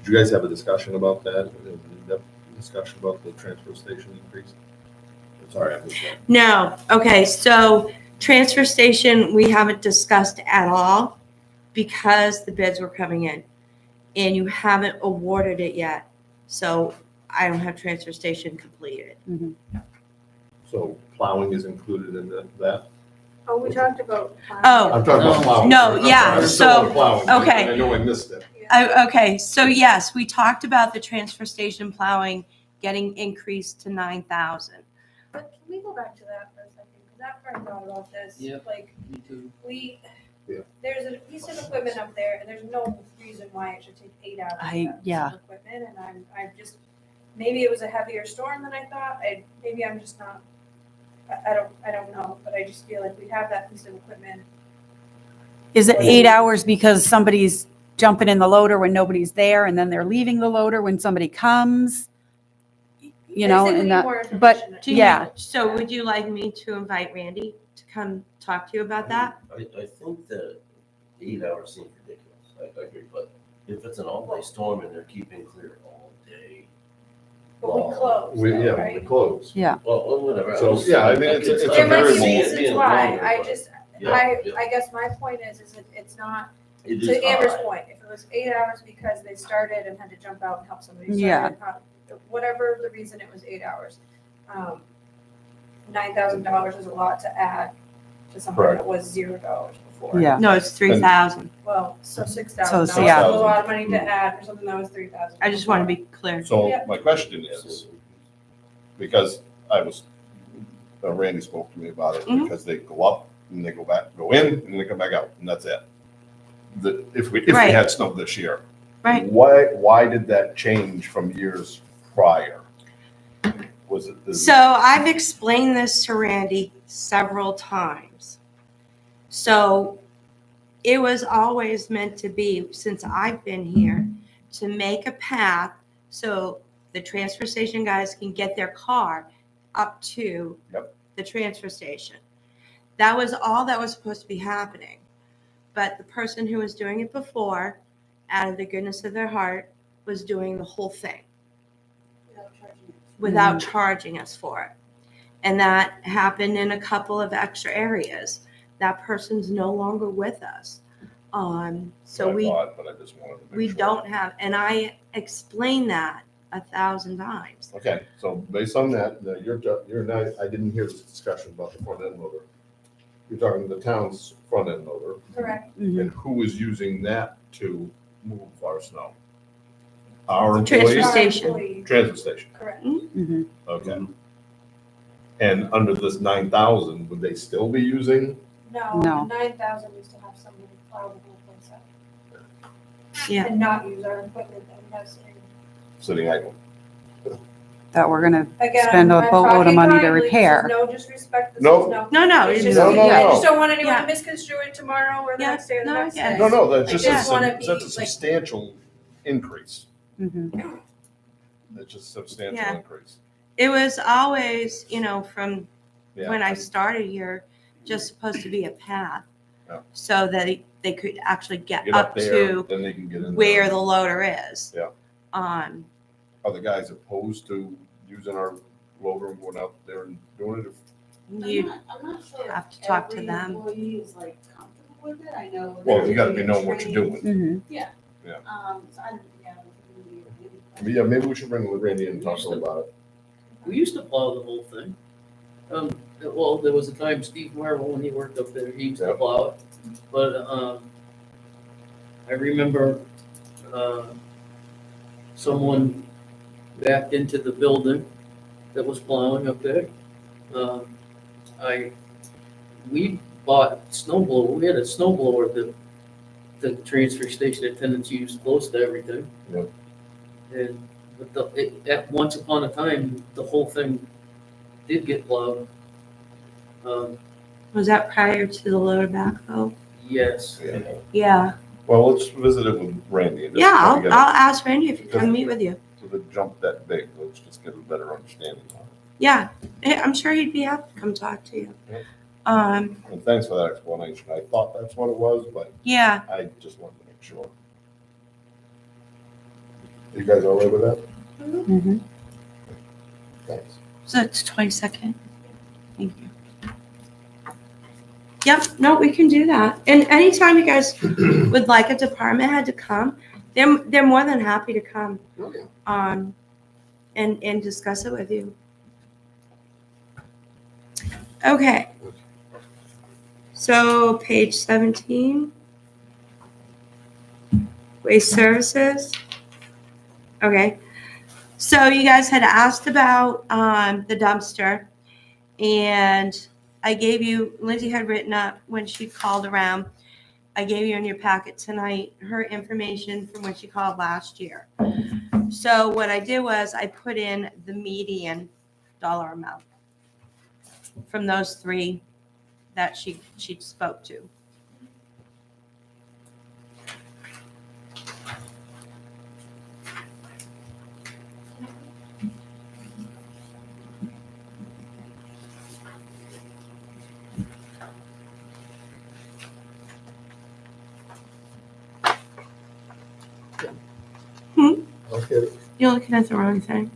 you guys have a discussion about that? In-depth discussion about the transfer station increase? Sorry, I missed that. No, okay, so transfer station, we haven't discussed at all because the bids were coming in. And you haven't awarded it yet, so I don't have transfer station completed. So plowing is included in that? Oh, we talked about. Oh. I'm talking about No. plowing. No, I'm yeah, sorry, I'm still on so- plowing. okay. I know I missed it. Okay, so yes, we talked about the transfer station plowing getting increased to 9,000. But can we go back to that for a second? Because that part thought about this, Yep. like, Me too. we, there's a piece of equipment up there and there's no reason why it should take 8 hours. for that piece of equipment, and I'm just, maybe it was a heavier storm than I thought, maybe I'm just not, I don't know, but I just feel like we have that piece of equipment. Is it 8 hours because somebody's jumping in the loader when nobody's there and then they're leaving the loader when somebody comes? You know, I just think we and need that, more but information. Do you- yeah. So would you like me to invite Randy to come talk to you about that? I think that 8 hours seems ridiculous, I agree, but if it's an all-day storm and they're keeping clear all day. But we close, We, though, yeah, right? we close. Well, whatever. So, yeah, I mean, it's a There might be variable. reasons why, I just, Yeah, yeah. I guess my point is it's not, It is to Amber's high. point, if it was 8 hours because they started and had to jump out and help somebody Yeah. start, whatever the reason, it was 8 hours. $9,000 is a lot to add to something Correct. that was $0 before. Yeah. No, it's 3,000. Well, so $6,000 is So, a yeah. lot of money to add for something that was 3,000. I just want to be clear. So Yeah. my question is, because Randy spoke to me about it, Mhm. because they go up and they go back, go in and they come back out, and that's it. If we Right. had snow this year. Right. Why did that change from years prior? Was it? So I've explained this to Randy several times. So it was always meant to be, since I've been here, to make a path so the transfer station guys can get their car up to Yep. the transfer station. That was all that was supposed to be happening. But the person who was doing it before, out of the goodness of their heart, was doing the whole thing without charging us for it. And that happened in a couple of extra areas. That person's no longer with us. So I thought, but I just wanted to make we sure. don't have, and I explained that 1,000 times. Okay, so based on that, you're not, I didn't hear this discussion about the front end loader. You're talking the town's front end loader, Correct. Mhm. and who is using that to move our snow? Our Transfer employees? Our station. employees, Transfer station, correct. Mhm. okay. And under this 9,000, would they still be using? No, No. the 9,000 is to have somebody plow the whole place up. Yeah. And not use our equipment that we have sitting. Sitting idle? That we're gonna Again, spend a I'm boatload of talking money to kindly. This is repair. no disrespect, this No. is no. No, It's it's just, No, no, I no. just don't want anyone Yeah. to misconstrue it tomorrow or the Yeah, next day or the no, I next get day. it. No, that's I just just wanna that's a be, like- substantial increase. Mhm. It's just a substantial Yeah. increase. It was always, from Yeah. when I started here, just supposed to be a path. Yeah. So that they could actually get Get up up there, to then they can get in where there. the loader is. Yeah. Um, Are the guys opposed to using our loader and going out there and doing it? you, I'm not sure have if to talk to every them. employee is like comfortable with it, I know. Well, that you gotta they be get knowing what you're trained. doing. Mhm. So I, yeah. But yeah, maybe we should bring Randy in and talk to him about it. We used to plow the whole thing. Well, there was a time Steve Marvel, when he worked up there, he used to Yep. plow it. But, I remember, someone backed into the building that was plowing up there. We bought snow blower, we had a snow blower that the transfer station attendants used close to everything. Yep. And, once upon a time, the whole thing did get plowed. was that prior to the loader backhoe? Yes. Yeah. Yeah. Well, let's visit it with Randy. and just Yeah, try to I'll get ask Randy if he can come meet with you. To the jump that big, let's just get a better understanding on it. Yeah, I'm sure he'd be happy to come talk to you. Yep. Um, And thanks for that explanation. I thought that's what it was, but yeah, I just wanted to make sure. You guys all right with that? Mhm. Thanks. so it's 22nd. Thank you. Yep, no, we can do that. And anytime you guys would like a department head to come, they're more than happy to come. Okay. And discuss it with you. Okay. So page 17. Waste services. Okay. So you guys had asked about the dumpster, and I gave you, Lindsay had written up when she called around, I gave you in your packet tonight her information from when she called last year. So what I did was I put in the median dollar amount from those three that she spoke to. Okay. You're looking at the wrong thing.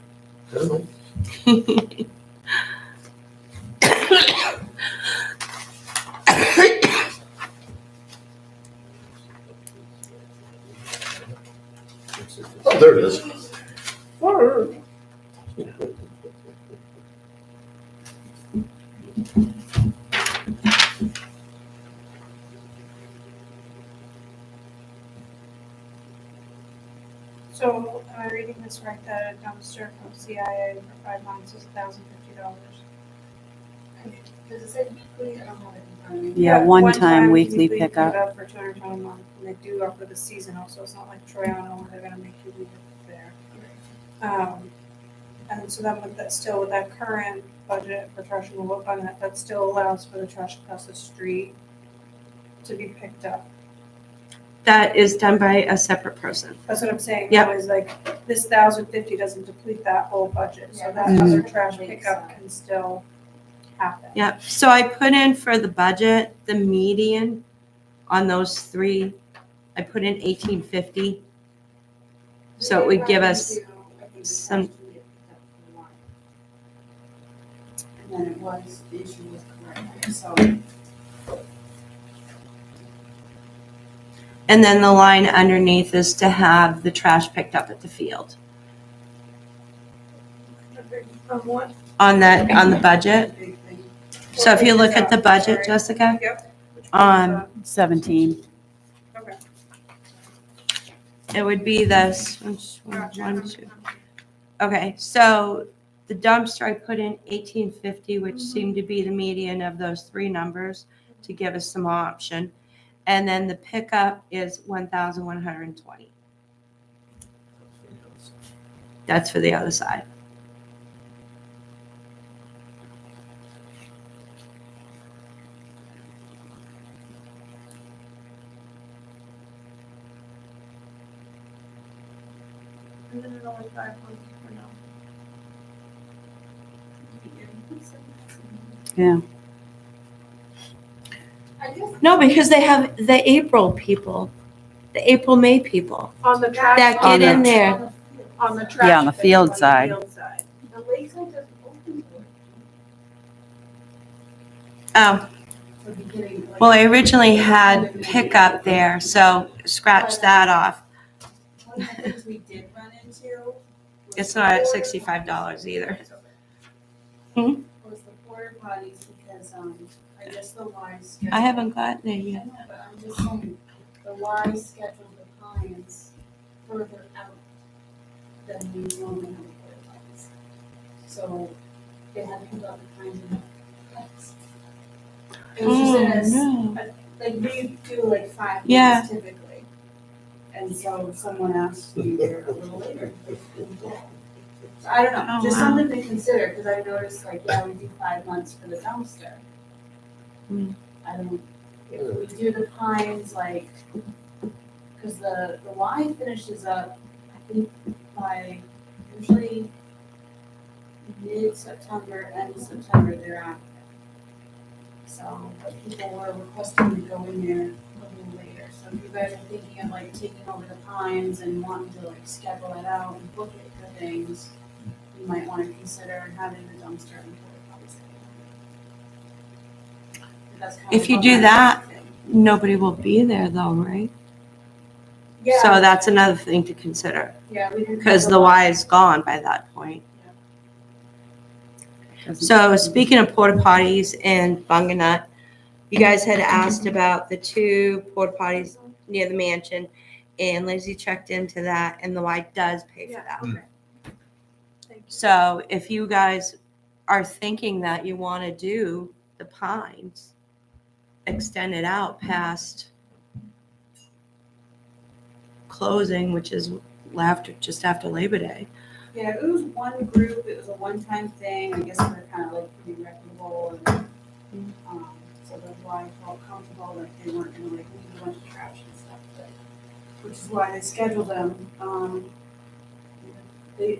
Oh, there it is. So am I reading this right, that a dumpster from CIA for 5 months is $1,050? Does it say weekly? I don't have it in front of me. Yeah, one-time weekly pickup. For $200 a month, and they do offer the seasonal, so it's not like Troyano where they're gonna make you leave it there. And so then with that, still with that current budget for trash removal fund, that still allows for the trash across the street to be picked up. That is done by a separate person. That's what I'm saying, Yep. though, is like, this 1,050 doesn't deplete that whole budget, so Yeah, that that's other what trash makes pickup sense. can still happen. Yep. So I put in for the budget, the median on those three. I put in 1850. So it would give us some. And then it was, the issue was correct, so. And then the line underneath is to have the trash picked up at the field. What? On the budget. Big thing. So if you look at the budget, Sorry. Jessica, Yep. Um, 17. Okay. it would be this. Gotcha. One, two. Okay, so the dumpster, I put in 1850, which seemed to be the median of those three numbers to give us some option. And then the pickup is 1,120. That's for the other side. And then it only 5 months for now. Yeah. I guess No, because they have the April people, the April, May people On the trash. that get in there. on the field. On the trash. Yeah, on the thing, field on the side. field side. The lakeside doesn't open to it. Oh, For beginning, like- well, I originally had pickup there, so scratch that off. One of the things we did run into. was It's the not at porta $65 either. potties. Was the porta potties because, I guess the Y schedule. I haven't gotten there I yet. know, but I'm just saying, the Y scheduled the Pines further out than we normally have porta potties. So they had to put out the Pines and the cuts. It was just in a, Oh, no. like we do like 5 Yeah. months typically. And so someone asked me here a little later. So I don't know, Oh, just wow. something to consider, because I noticed like, yeah, we do 5 months for the dumpster. Hmm. I don't, if we do the Pines, like, because the Y finishes up, I think by usually mid-September, end of September thereafter. So, but people were requesting to go in there a little later. So if you guys are thinking of like taking over the Pines and wanting to like schedule it out and book it for things, you might want to consider having the dumpster and porta potties. That's kind If of you what do I'm that- thinking. Nobody will be there though, right? Yeah. So that's another thing to consider, Yeah, we did. because the Y is gone by that point. So speaking of porta potties and Bunganut, you guys had asked about the 2 porta potties near the mansion, and Lizzie checked into that, and the Y does pay for that. Okay. Thank you. So if you guys are thinking that you want to do the Pines, extend it out past closing, which is just after Labor Day. Yeah, it was one group, it was a one-time thing, I guess they're kind of like pretty reputable and, so that's why I felt comfortable that they weren't gonna like leave a bunch of trash and stuff, but, which is why they scheduled them.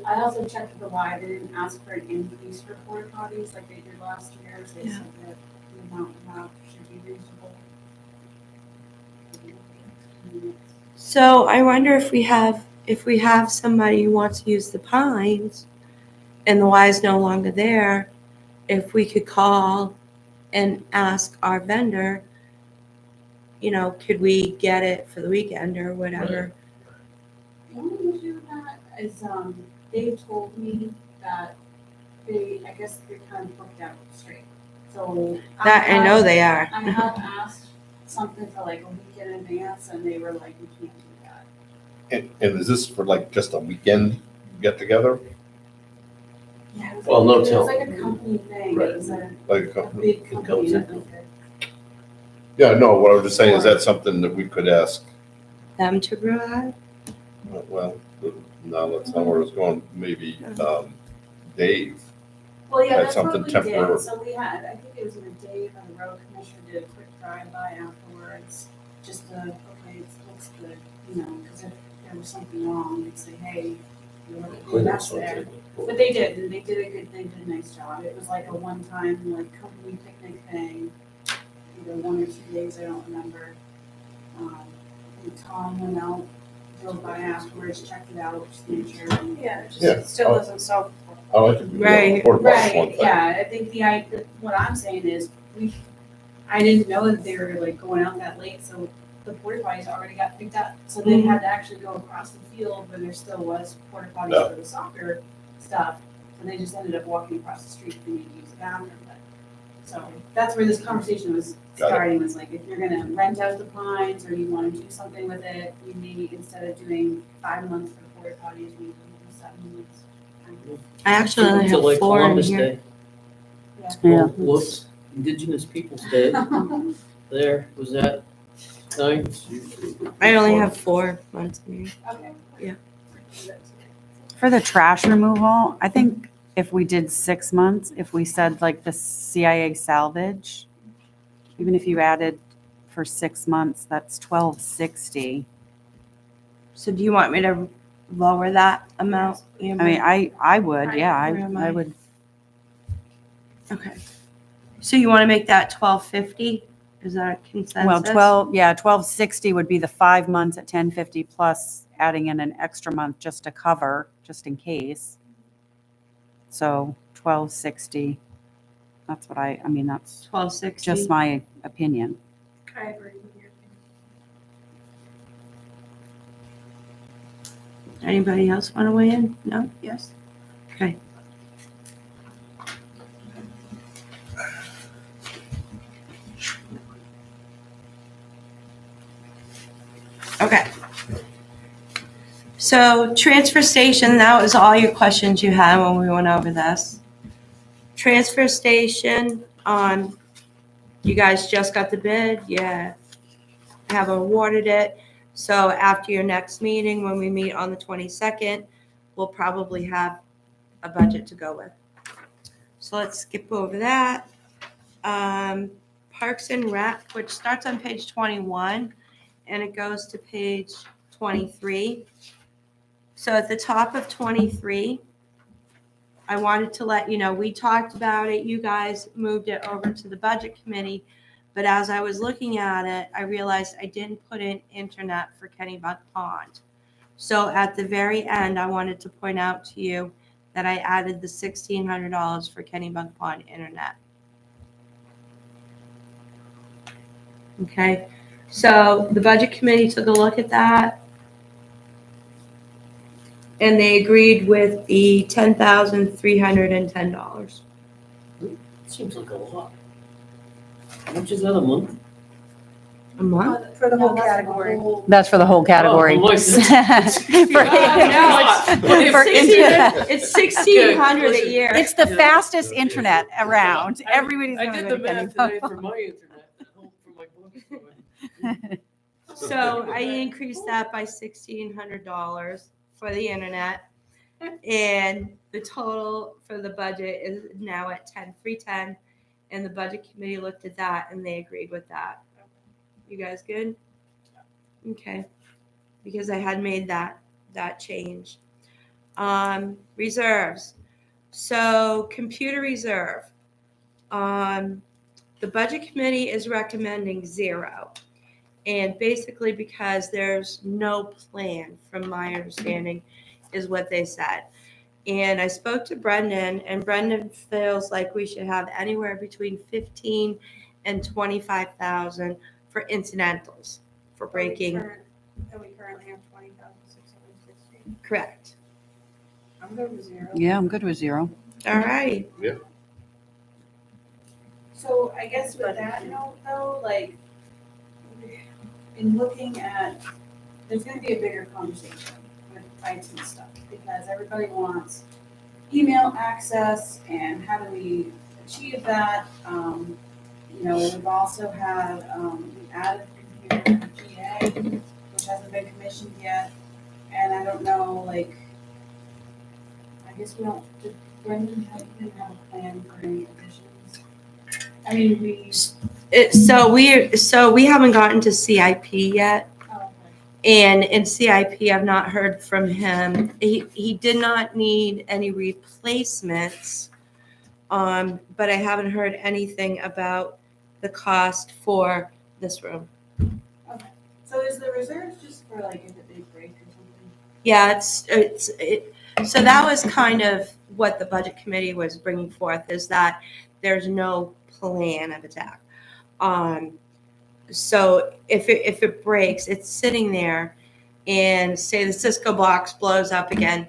I also checked with the Y, they didn't ask for an increase for porta potties like they did last year, so they Yeah. said that the amount should be reasonable. So I wonder if we have somebody who wants to use the Pines and the Y is no longer there, if we could call and ask our vendor, could we get it for the weekend or whatever? The only issue with that is, Dave told me that I guess they're kind of booked out straight. So. That, I know they are. I have asked something for like a week in advance and they were like, we can't do that. And is this for like just a weekend get together? Yeah, it was Well, no it was tell. like a company thing, Right. it was a Like a couple? big company comes that in. was it. Yeah, no, what I was just saying, is that something that we could ask? Them to provide? Well, no, that's not where it's going. Maybe Dave. Well, yeah, That's that's what something we temporary. did, so we had, I think it was either Dave or the road commissioner did a quick drive-by afterwards, just to, okay, it looks good, because if there was something wrong, they'd say, hey, that's there. But they did, and they did a nice job, it was like a one-time, like, company picnic thing, either 1 or 2 days, I don't remember. And Tom went out, drove by afterwards, checked it out, just made sure. Yeah, it Yeah. just still doesn't solve. I like it. Right. Porta potty's one Right, thing. yeah, I think what I'm saying is, I didn't know that they were like going out that late, so the porta potties already got picked up. So they had to actually go across the field where there still was porta potties Yeah. for the soccer stuff. And they just ended up walking across the street for me to use the bathroom, but, so that's where this conversation was Got it. starting, was like, if you're gonna rent out the Pines, or you wanna do something with it, you maybe, instead of doing 5 months for porta potties, maybe do 7 months. I actually only Until have like 4 in Columbus here. Day. Yeah. Oh, whoops, Indigenous Peoples' Day, there, was that night? I only have 4 months in here. Okay. Yeah. For the trash removal, I think if we did 6 months, if we said like the CIA salvage, even if you added for 6 months, that's $12.60. So do you want me to lower that amount? I mean, I would, yeah, Where am I I? would. Okay. So you want to make that 1250? Is that consensus? Well, 1260 would be the 5 months at 1050 plus adding in an extra month just to cover, just in case. So 1260, that's what I mean, that's 1260. just my opinion. I agree with you. Anybody else want to weigh in? No? Yes? Okay. Okay. So transfer station, that was all your questions you had when we went over this. Transfer station, you guys just got the bid, yeah. Have awarded it. So after your next meeting, when we meet on the 22nd, we'll probably have a budget to go with. So let's skip over that. Parks and Rec, which starts on page 21 and it goes to page 23. So at the top of 23, I wanted to let you know, we talked about it. You guys moved it over to the budget committee. But as I was looking at it, I realized I didn't put in internet for Kennybunk Pond. So at the very end, I wanted to point out to you that I added the $1,600 for Kennybunk Pond internet. Okay, so the budget committee took a look at that. And they agreed with the $10,310. Seems like a lot. How much is that a month? A month? For the whole Yeah, that's category. whole- That's for the whole category. Oh, like For- No, for internet. It's $1,600 a year. It's the fastest internet around. Everybody's I going to did go the to math Kennybunk. today for my internet at home for my book. So I increased that by $1,600 for the internet. And the total for the budget is now at 310. And the budget committee looked at that and they agreed with that. You guys good? Okay. Because I had made that change. Reserves. So computer reserve. The budget committee is recommending 0. And basically because there's no plan, from my understanding, is what they said. And I spoke to Brendan, and Brendan feels like we should have anywhere between 15 and 25,000 for incidentals, for breaking. And we currently have 20,660. Correct. I'm good with 0. Yeah, I'm good with 0. All right. So I guess with that note though, like, in looking at, there's gonna be a bigger conversation with IT stuff, because everybody wants email access, and how do we achieve that? You know, we've also had, we added the computer GA, which hasn't been commissioned yet, and I don't know, like, I guess we don't, did Brendan didn't have a plan for any additions? I mean, we, So we haven't gotten to CIP yet. oh, okay. And in CIP, I've not heard from him. He did not need any replacements, but I haven't heard anything about the cost for this room. So is the reserves just for like if a big break or something? Yeah, so that was kind of what the budget committee was bringing forth, is that there's no plan of attack. So if it breaks, it's sitting there, and say the Cisco box blows up again,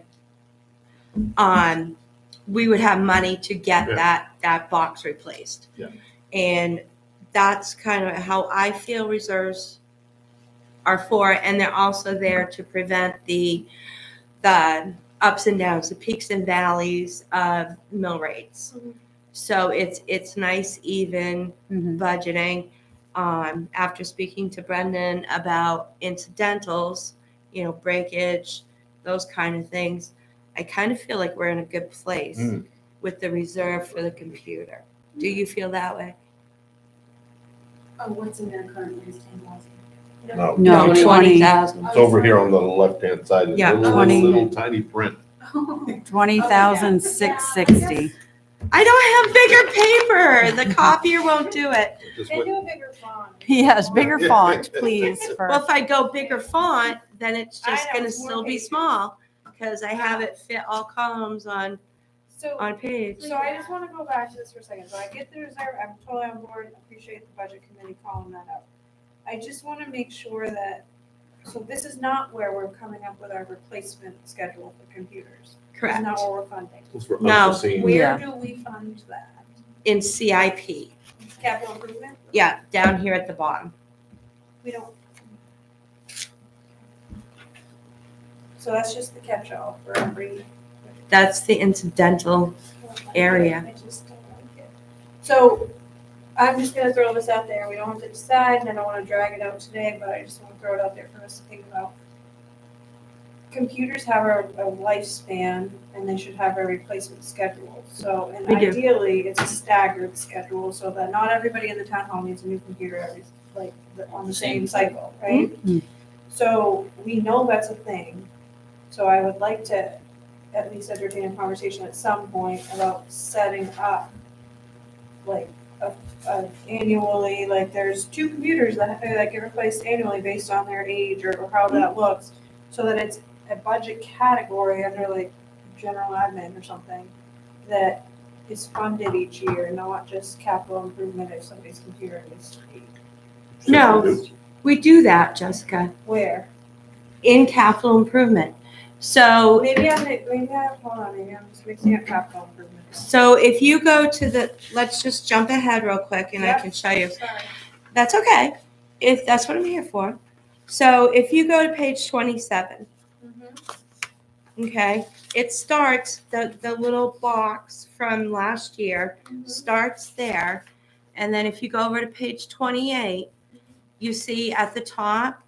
we would have money to get that box replaced. Yeah. And that's kind of how I feel reserves are for, and they're also there to prevent the ups and downs, the peaks and valleys of mill rates. Mhm. So it's nice, even Mhm. budgeting. After speaking to Brendan about incidentals, breakage, those kind of things, I kind of feel like we're in a good place with the reserve for the computer. Do you feel that way? Oh, what's in there currently is 10,000. No, No, 20,000. it's over here on the left-hand side, it's Yeah, a little, 20. little tiny print. 20,660. I don't have bigger paper. The copier won't do it. Just They went- do a bigger font. Yes, bigger font, please. Well, For if I go bigger font, then it's I just know, gonna it's more still be pages. small, because I have it fit all columns on So, page. so I just wanna go back to this for a second. So I get the reserve, I'm totally on board, appreciate the budget committee calling that out. I just wanna make sure that, so this is not where we're coming up with our replacement schedule for computers. This is Correct. not what we're funding. It's for No. unforeseen. Where do we fund that? In CIP. Capital improvement? Yeah, down here at the bottom. We don't. So that's just the catch-all for every. That's the incidental area. I just don't like it. So I'm just gonna throw this out there. We don't have to decide, and I don't wanna drag it out today, but I just wanna throw it out there for us to think about. Computers have a lifespan, and they should have a replacement schedule. So, and We do. ideally, it's a staggered schedule, so that not everybody in the town hall needs a new computer on the same cycle, right? Mhm. So we know that's a thing. So I would like to at least entertain a conversation at some point about setting up like a annually, like there's 2 computers that get replaced annually based on their age or how that looks. So that it's a budget category under like general admin or something that is funded each year, not just capital improvement if somebody's computer is No, we do that, Jessica, where. in capital improvement. So Maybe I'm just mixing up capital improvement. So if you go to let's just jump ahead real quick and I Yep. can show you. Sorry. That's okay. If that's what I'm here for. So if you go to page 27, okay, it starts, the little box from last year starts there. And then if you go over to page 28, you see at the top,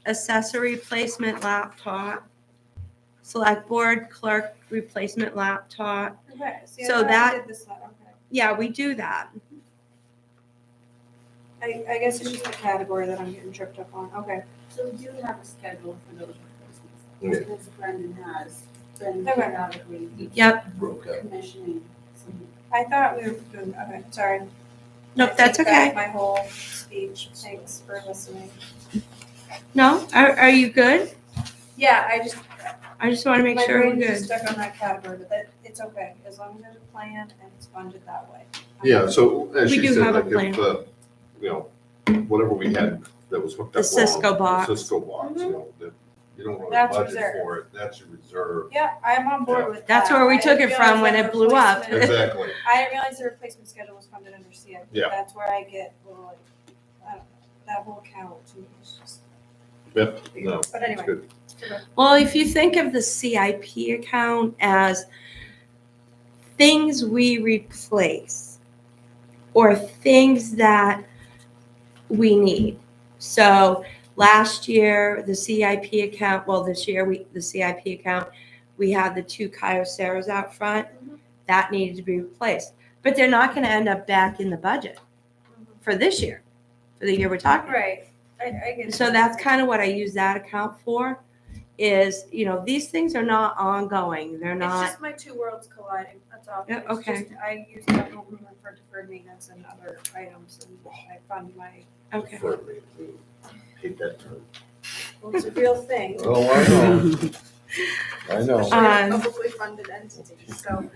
assessor replacement laptop, select board clerk replacement laptop. Okay, see, So I thought I that- did this one, okay. Yeah, we do that. I guess it's just the category that I'm getting tripped up on, okay. So we do have a schedule for those Yeah. replacements. Because Brendan has been Okay. periodically Yep. Broke up. commissioning some. I thought we were doing, okay, sorry. Nope, I that's take back okay. My whole speech, thanks for listening. No, are you good? Yeah, I just want to make my sure we're brain's just good. stuck on that category, but it's okay, as long as there's a plan and it's funded that way. Yeah, so as We she do said, have a like if, you know, whatever we had that was hooked The up wrong. Cisco box. The Cisco box, you know, that you don't really That's budget reserve. for it, that's your reserve. Yeah, I'm on board with that. That's where we I took didn't it from realize when that it blew up. replacement- Exactly. I didn't realize the replacement schedule was funded under CIP. Yeah. That's where I get, a little, like, I don't know, that whole account to me is just. Yep, no, But it's anyway, good. Well, if you think of the CIP account as things we replace or things that we need. So last year, the CIP account, well, this year, the CIP account, we had the 2 Kyocera's out front. That needed to be replaced. But they're not going to end up back in the budget for this year, for the year we're talking. right, I get. So that's kind of what I use that account for, is, these things are not ongoing. They're It's not, just my two worlds colliding, that's all. Yeah, It's okay. just, I use capital improvement for deferred maintenance and other items, and I fund my, okay. For me, hate that term. well, it's a real thing. Oh, I know. I know. Especially a Um, publicly funded entity, so.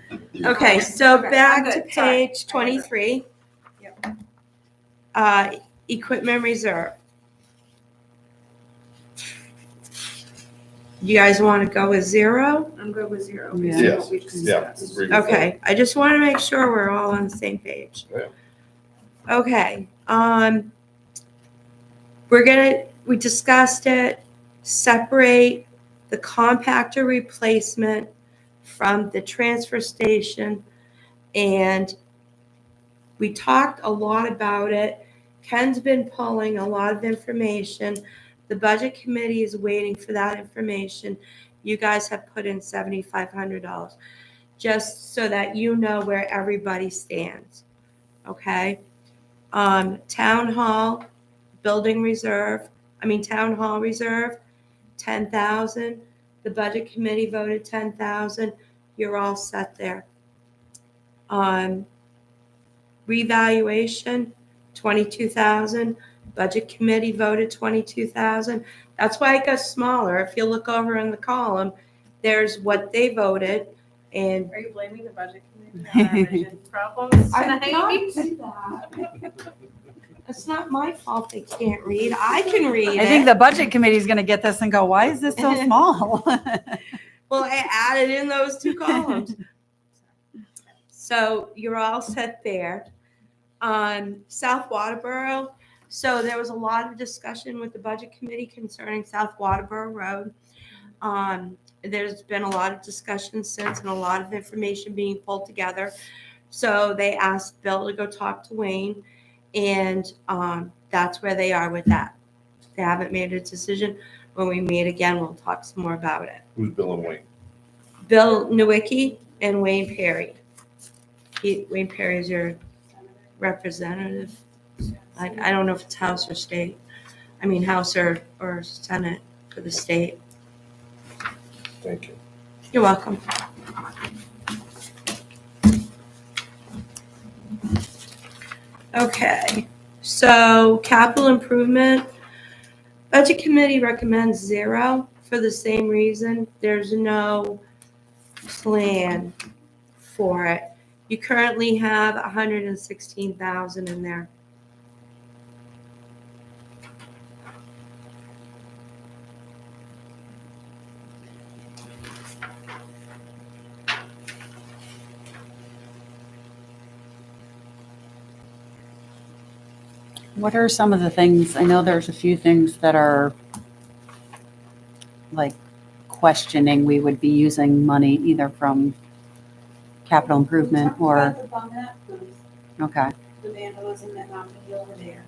Okay, so Okay, back I'm to good. Sorry. page 23. Yep. Equipment reserve. You guys want to go with 0? I'm good with 0. Yeah. based on what we Yes, yeah, discussed. agree with that. Okay, I just want to make sure we're all on the same page. Yeah. Okay, we discussed it, separate the compactor replacement from the transfer station, and we talked a lot about it. Ken's been pulling a lot of information. The budget committee is waiting for that information. You guys have put in $7,500, just so that you know where everybody stands, okay? Town hall reserve, 10,000. The budget committee voted 10,000. You're all set there. Revaluation, 22,000. Budget committee voted 22,000. That's why it got smaller. If you look over in the column, there's what they voted, and Are you blaming the budget committee on our vision problems tonight? it's not my fault they can't read. I can read I think it. the budget committee is going to get this and go, why is this so small? Well, I added in those 2 columns. So you're all set there. South Waterboro. So there was a lot of discussion with the budget committee concerning South Waterboro Road. There's been a lot of discussion since and a lot of information being pulled together. So they asked Bill to go talk to Wayne, and that's where they are with that. They haven't made a decision. When we meet again, we'll talk some more about it. Who's Bill and Wayne? Bill Nowicki and Wayne Perry. Wayne Perry is your representative. I don't know if it's House or state. House or Senate for the state. Thank you. You're welcome. Okay, so capital improvement. Budget committee recommends 0 for the same reason. There's no plan for it. You currently have 116,000 in there. What are some of the things, I know there's a few things that are like questioning we would be using money either from capital improvement We or, talked about the bum net booth, okay. the vandalism that happened over there.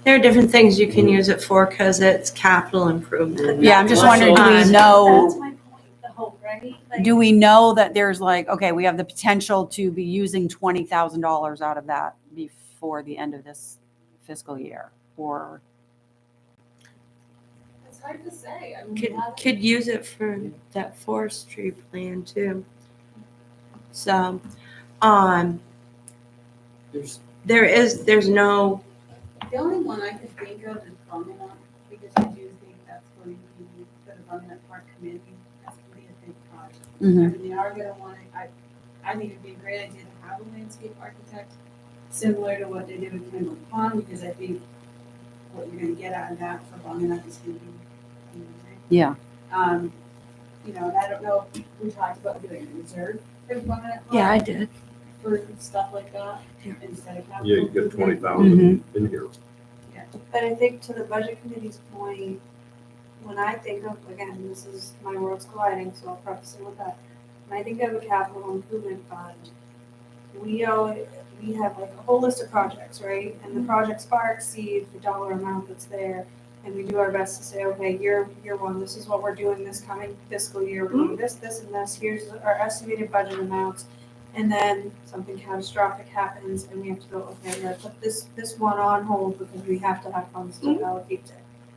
There are different things you can use it for because it's capital improvement. Yeah, I'm just Well, wondering, do so- we know, That's my point, though, right? Like, do we know that there's like, okay, we have the potential to be using $20,000 out of that before the end of this fiscal year? Or, It's hard to say. I mean, we have- Could use it for that forestry plan too. So, There's, there's no, The only one I could think of is bumming up, because I do think that's going to be, for the bumming up park committee, that's gonna be a big project. I Mhm. mean, they are gonna want it, I think it'd be a great idea to have a landscape architect, similar to what they did with Kendall Pond, because I think what you're gonna get out of that for bumming up is gonna be amazing. yeah, You know, and I don't know, if we talked about doing a reserve for the bumming up yeah, I park, did. for stuff like that, Yeah. instead of capital. Yeah, you get improvement. 20,000 in here. But I think to the budget committee's point, when I think of, again, this is my world's colliding, so I'll preface it with that. When I think of a capital improvement fund, we have like a whole list of projects, right? And the projects far exceed the dollar amount that's there. And we do our best to say, okay, year one, this is what we're doing this coming fiscal year. We're doing this, this, and this. Here's our estimated budget amounts. And then something catastrophic happens and we have to go, okay, we gotta put this one on hold because we have to have funds to allocate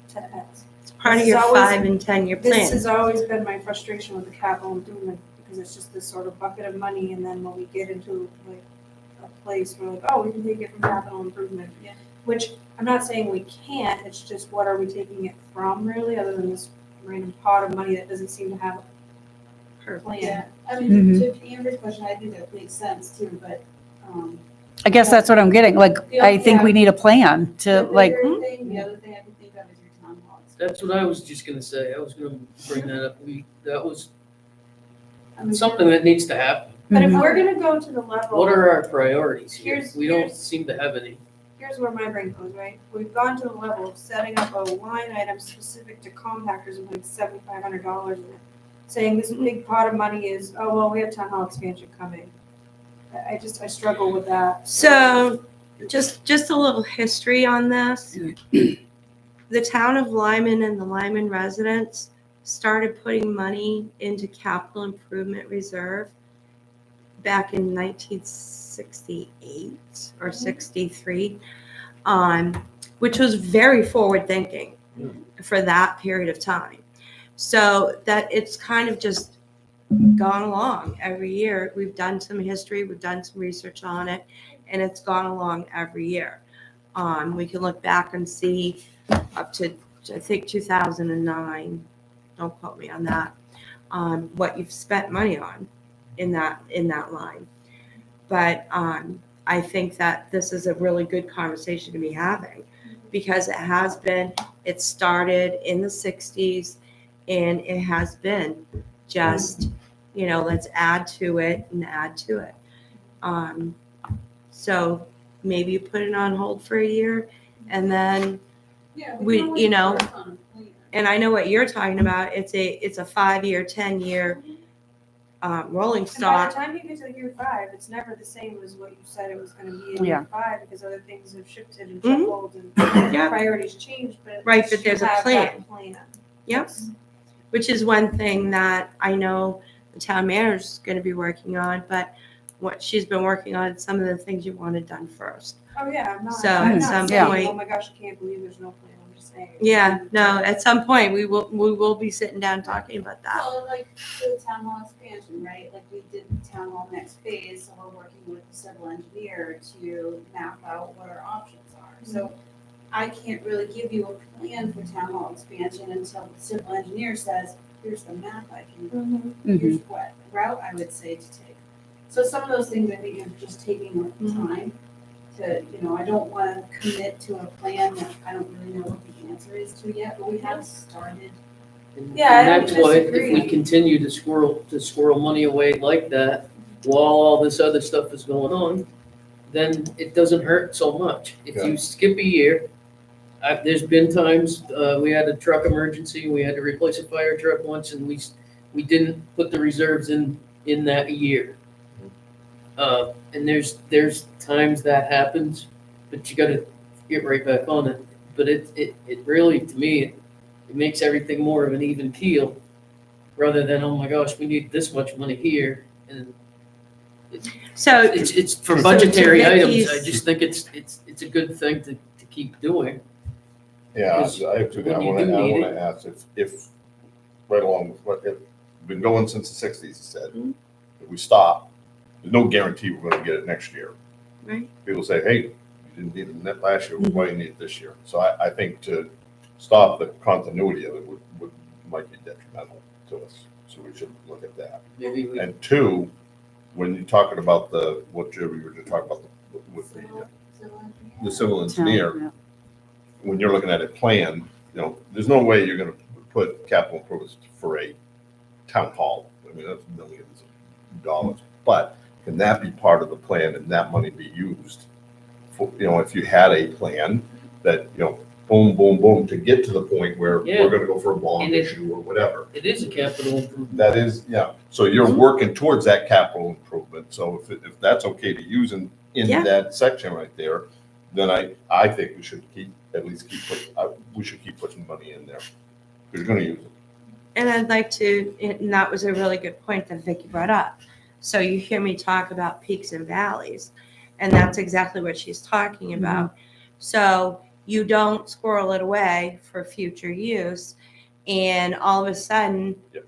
to X. It's part of This your is always- 5 and 10-year This plan. has always been my frustration with the capital improvement, because it's just this sort of bucket of money, and then when we get into like a place where like, oh, we can take it from capital improvement. Yeah. Which, I'm not saying we can't, it's just what are we taking it from really, other than this random pot of money that doesn't seem to have a plan. Yeah, I mean, to Amber's question, I think that makes sense too, but, I guess that's what I'm getting, like, I think we need a plan to the like, bigger thing, the other thing I can think of is your town hall. that's what I was just gonna say. I was gonna bring that up. That was I mean, something that needs to happen. But if Mhm. we're gonna go to the level. What are our priorities here? Here's- We don't here's- seem to have any. Here's where my brain goes, right? We've gone to the level of setting up a line item specific to compactors and putting $7,500 in it. Saying this big pot of money is, oh, well, we have town hall expansion coming. I struggle with that. So, just a little history on this. The town of Lyman and the Lyman residents started putting money into capital improvement reserve back in 1968 or 63, which was very forward thinking for that period of time. So that it's kind of just gone along every year. We've done some history, we've done some research on it, and it's gone along every year. We can look back and see up to, I think, 2009, don't quote me on that, what you've spent money on in that line. But I think that this is a really good conversation to be having, because it started in the 60s, and it has been just, let's add to it and add to it. So maybe you put it on hold for a year, and then, Yeah, we- can always you know, work on a plan. and I know what you're talking about, it's a 5-year, 10-year rolling And by stock. the time you get to year 5, it's never the same as what you said it was gonna be in Yeah. year 5, because other things have shifted and Mhm. shuffled and Yeah. priorities changed, but at Right, least but there's you a have that plan. Yep. Which is one thing that I know the town manager's gonna be working on, but what she's been working on, some of the things you wanted done first. Oh, yeah, I'm So, I'm at not some saying, point- oh my gosh, I can't believe there's no plan, I'm just saying. Yeah, no, at some point, we will be sitting down talking about that. Well, like the town hall expansion, right? Like we did the town hall next phase, so we're working with the civil engineer to map out what our options are. So I can't really give you a plan for town hall expansion until the civil engineer says, here's the map I can, here's what route I would say to take. So some of those things I think are just taking time to, I don't want to commit to a plan that I don't really know what the answer is to yet, but we have started. And Yeah, I don't that's why if we disagree. continue to squirrel money away like that, while all this other stuff is going on, then it doesn't hurt so much. If Yeah. you skip a year, there's been times, we had a truck emergency, we had to replace a fire truck once, and we didn't put the reserves in that year. And there's times that happens, but you gotta get right back on it. but it really, to me, it makes everything more of an even keel, rather than, oh my gosh, we need this much money here, and So, it's for So budgetary to items, Vicky's- I just think it's a good thing to keep doing. Yeah, Because I actually, I when you wanna, do I need wanna ask if, right along with what, been going since the sixties, he said. Mhm. If we stop, there's no guarantee we're gonna get it next year. Right. People say, hey, you didn't need the net last year, why do you need it this year? So I think to stop the continuity of it might be detrimental to us, so we should look at that. Maybe we, And two, when you're talking about what we were just talking about with the civil engineer, Yeah. when you're looking at a plan, there's no way you're gonna put capital improvements for a town hall. I mean, that's millions of dollars. But can that be part of the plan and that money be used for, if you had a plan that, boom, boom, boom, to get to the point where Yeah. we're gonna go for a bond And it- issue or whatever. it is a capital improvement. That is, yeah. So you're working towards that capital improvement. So if that's okay to use in Yeah. that section right there, then I think we should we should keep putting money in there. Because you're gonna use it. and I'd like to, and that was a really good point that Vicky brought up. So you hear me talk about peaks and valleys, and that's exactly what she's talking about. So you don't squirrel it away for future use, and all of a sudden, Yep.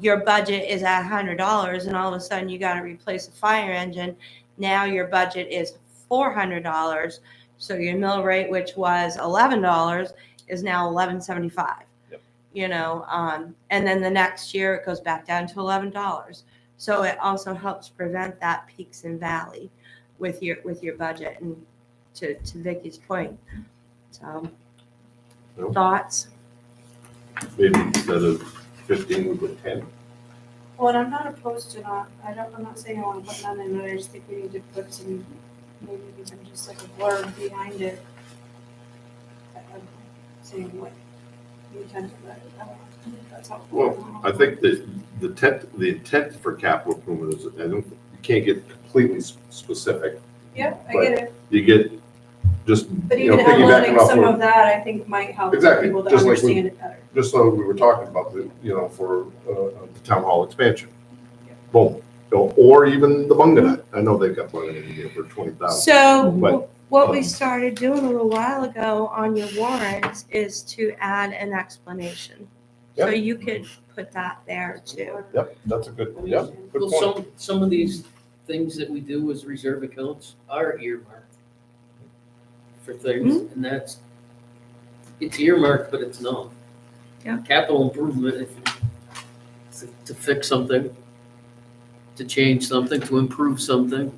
Your budget is at $100, and all of a sudden you got to replace a fire engine. Now your budget is $400, so your mill rate, which was $11, is now $11.75. Yep. And then the next year it goes back down to $11. So it also helps prevent that peaks and valley with your budget. And to Vicky's point, so Nope. thoughts. Maybe instead of 15, we put 10. Well, and I'm not opposed to I'm not saying I want to put none in, I just think we need to put some, maybe even just like a blurb behind it. Saying what the intent of that is. I don't know. That's helpful. Well, I think that the intent for capital improvement is, you can't get completely specific. Yeah, I get it, You get just, but even piggybacking outlining off some what- of that, I think might help Exactly, people to just like we- understand it better. just so we were talking about for the town hall expansion. Boom. Or even the Bunganut. I know they've got Bunganut in here for 20,000. So But, what we started doing a little while ago on your warrants is to add an explanation. So Yep. you could put that there too. Yep, that's a good point. Well, some of these things that we do as reserve accounts are earmarked for things, and it's earmarked, but it's not. Yeah. Capital improvement, to fix something, to change something, to improve something.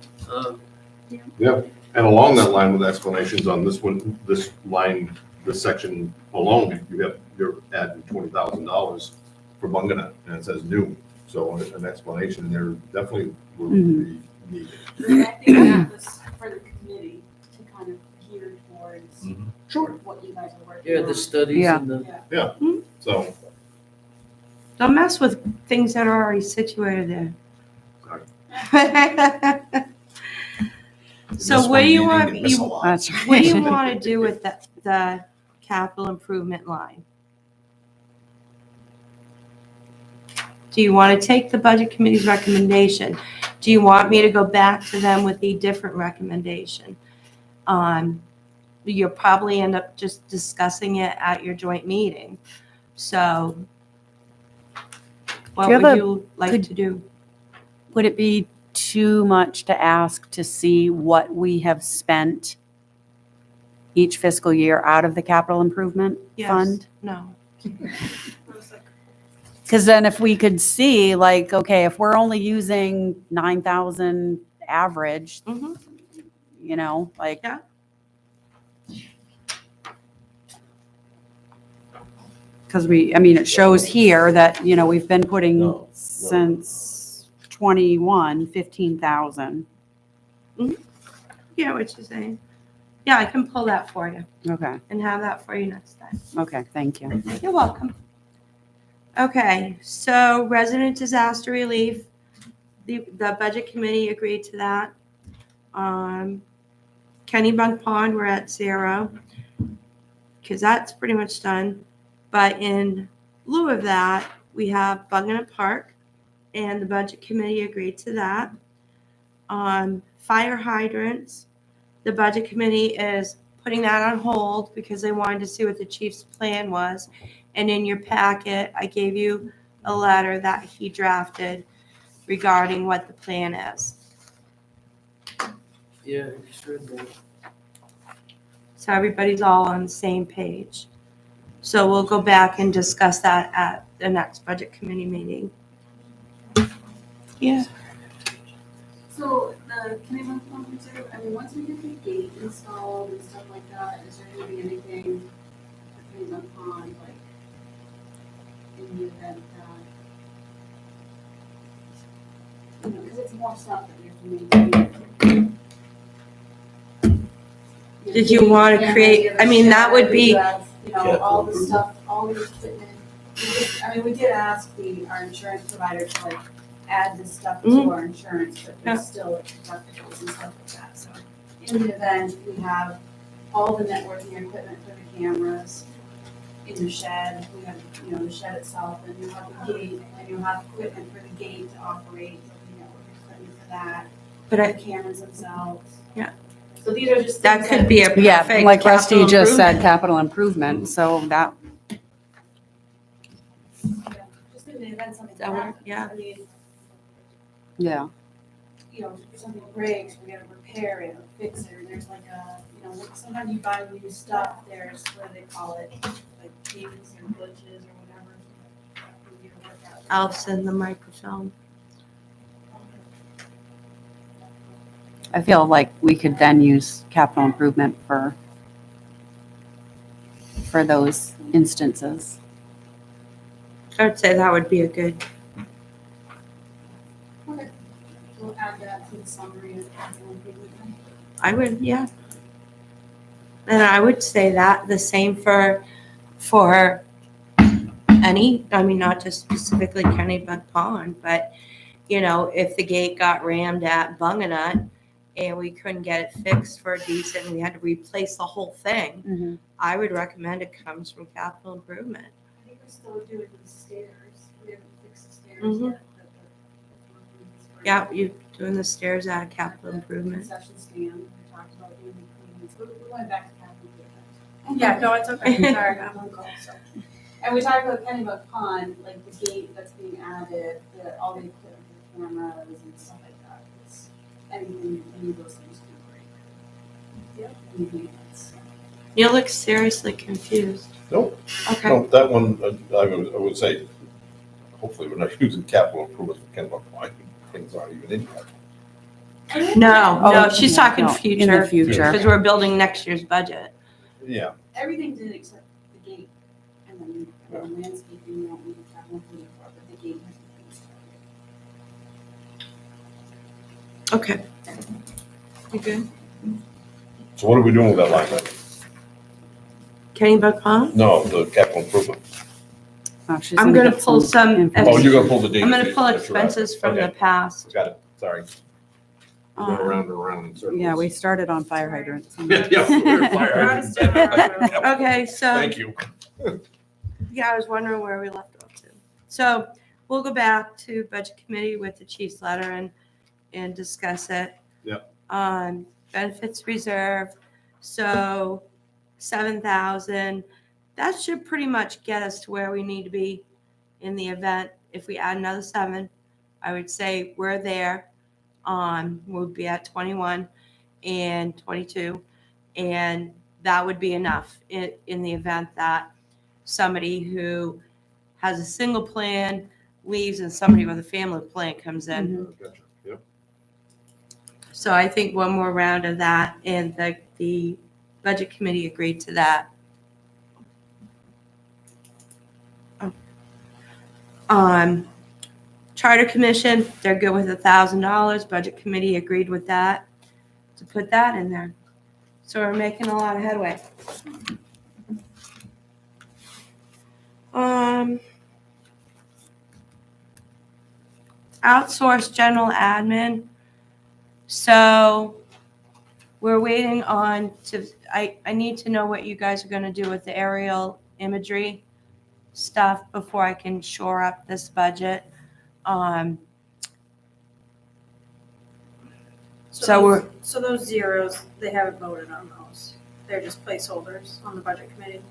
And along that line with explanations on this one, this line, this section alone, you're adding $20,000 for Bunganut, and it says new. So an explanation there definitely would be needed. I think that was for the committee to kind of gear towards Sure. what you guys are working Yeah, on. the studies Yeah. and the. So, Don't mess with things that are already situated there. So what do you want, That's right. what do you want to do with the capital improvement line? Do you want to take the budget committee's recommendation? Do you want me to go back to them with a different recommendation? You'll probably end up just discussing it at your joint meeting. So what Do you have would a- you like to do? Would it be too much to ask to see what we have spent each fiscal year out of the capital improvement Yes. fund? No. I was like, Because then if we could see, like, okay, if we're only using 9,000 average, Mhm. like. Yeah. Because it shows here that, we've been putting No. since 21, 15,000. Yeah, what you're saying. Yeah, I can pull that for you Okay, and have that for you next time. okay, thank you. You're welcome. Okay, so resident disaster relief, the budget committee agreed to that. Kennybunk Pond, we're at 0. because that's pretty much done. But in lieu of that, we have Buckner Park, and the budget committee agreed to that. Fire hydrants, the budget committee is putting that on hold because they wanted to see what the chief's plan was. And in your packet, I gave you a letter that he drafted regarding what the plan is. Yeah, I just read that. So everybody's all on the same page. So we'll go back and discuss that at the next budget committee meeting. Yeah. So the Kennebunk Pond Reserve, I mean, once we get the gate installed and stuff like that, is there gonna be anything for Kennebunk Pond, like, in the event that, you know, because it's more stuff that we have to maintain. Did you want to create, I mean, that would be, You know, all the stuff, all the equipment. I mean, we did ask our insurance provider to like add this stuff to our insurance, but Yeah. there's still deductibles and stuff like that, so. In the event, we have all the networking equipment for the cameras in the shed, we have, you know, the shed itself, and you have the gate, and you have equipment for the gate to operate, so the network equipment for that, but the I, cameras themselves. Yeah. So these are just that things could be a Yeah, perfect like Rusty capital just said, improvement. capital improvement, so that, Just in the event something That would- happens. yeah. I mean, yeah. you know, if something breaks, we gotta repair it or fix it, or there's like a, you know, sometimes you buy new stuff, there's, what do they call it, like kinks or glitches or whatever. You need to work out. Allison, the microfilm. I feel like we could then use capital improvement for those instances. I would say that would be a good, Okay. We'll add that to the summary of capital improvement. I would, yeah. And I would say that the same for any, I mean, not just specifically Kennebunk Pond, but, you know, if the gate got rammed at Bunganut and we couldn't get it fixed for a decent, and we had to replace the whole thing, I would recommend it comes from capital improvement. I think we're still doing the stairs, we haven't fixed the stairs Mhm. yet. Yeah, you're doing the stairs out of capital improvement. Concession stand, we talked about doing the cleanings, we went back to capital improvement. Yeah, no, it's okay, sorry. I'm on call, so. And we talked about Kennebunk Pond, like the gate that's being added, all the equipment, the cameras and stuff like that. It's anything, any of those things can break. Yep. Anything else. You look seriously confused. Nope. Okay. No, that one, I would say, hopefully we're not using capital improvements for Kennebunk Pond. Things aren't even in yet. No, Oh, no, she's yeah, talking no, in the future, future. because we're building next year's budget. Yeah, Everything's in except the gate, and then landscaping, we don't need capital improvement for, but the gate has been started. Okay. You good? so what are we doing with that line item? Kennebunk Pond? No, the capital improvement. Oh, she's I'm gonna get pull some information. Oh, you're gonna pull the date. I'm gonna pull That's right. expenses from the Okay, past. got it, sorry. We're going around and around in circles. Yeah, we started on fire hydrants. Yeah, we're fire hydrants. Okay, so, Thank you. yeah, I was wondering where we left off to. So we'll go back to budget committee with the chief's letter and discuss it. Yep. Benefits reserve, so 7,000, that should pretty much get us to where we need to be in the event. If we add another 7, I would say we're there. We'll be at 21 and 22, and that would be enough in the event that somebody who has a single plan leaves and somebody with a family plan comes in. Gotcha. Yep. So I think one more round of that, and the budget committee agreed to that. Charter Commission, they're good with $1,000. Budget committee agreed with that, to put that in there. So we're making a lot of headway. Outsourced general admin. So we're waiting on I need to know what you guys are gonna do with the aerial imagery stuff before I can shore up this budget. So we're, So those zeros, they haven't voted on those. They're just placeholders on the budget committee.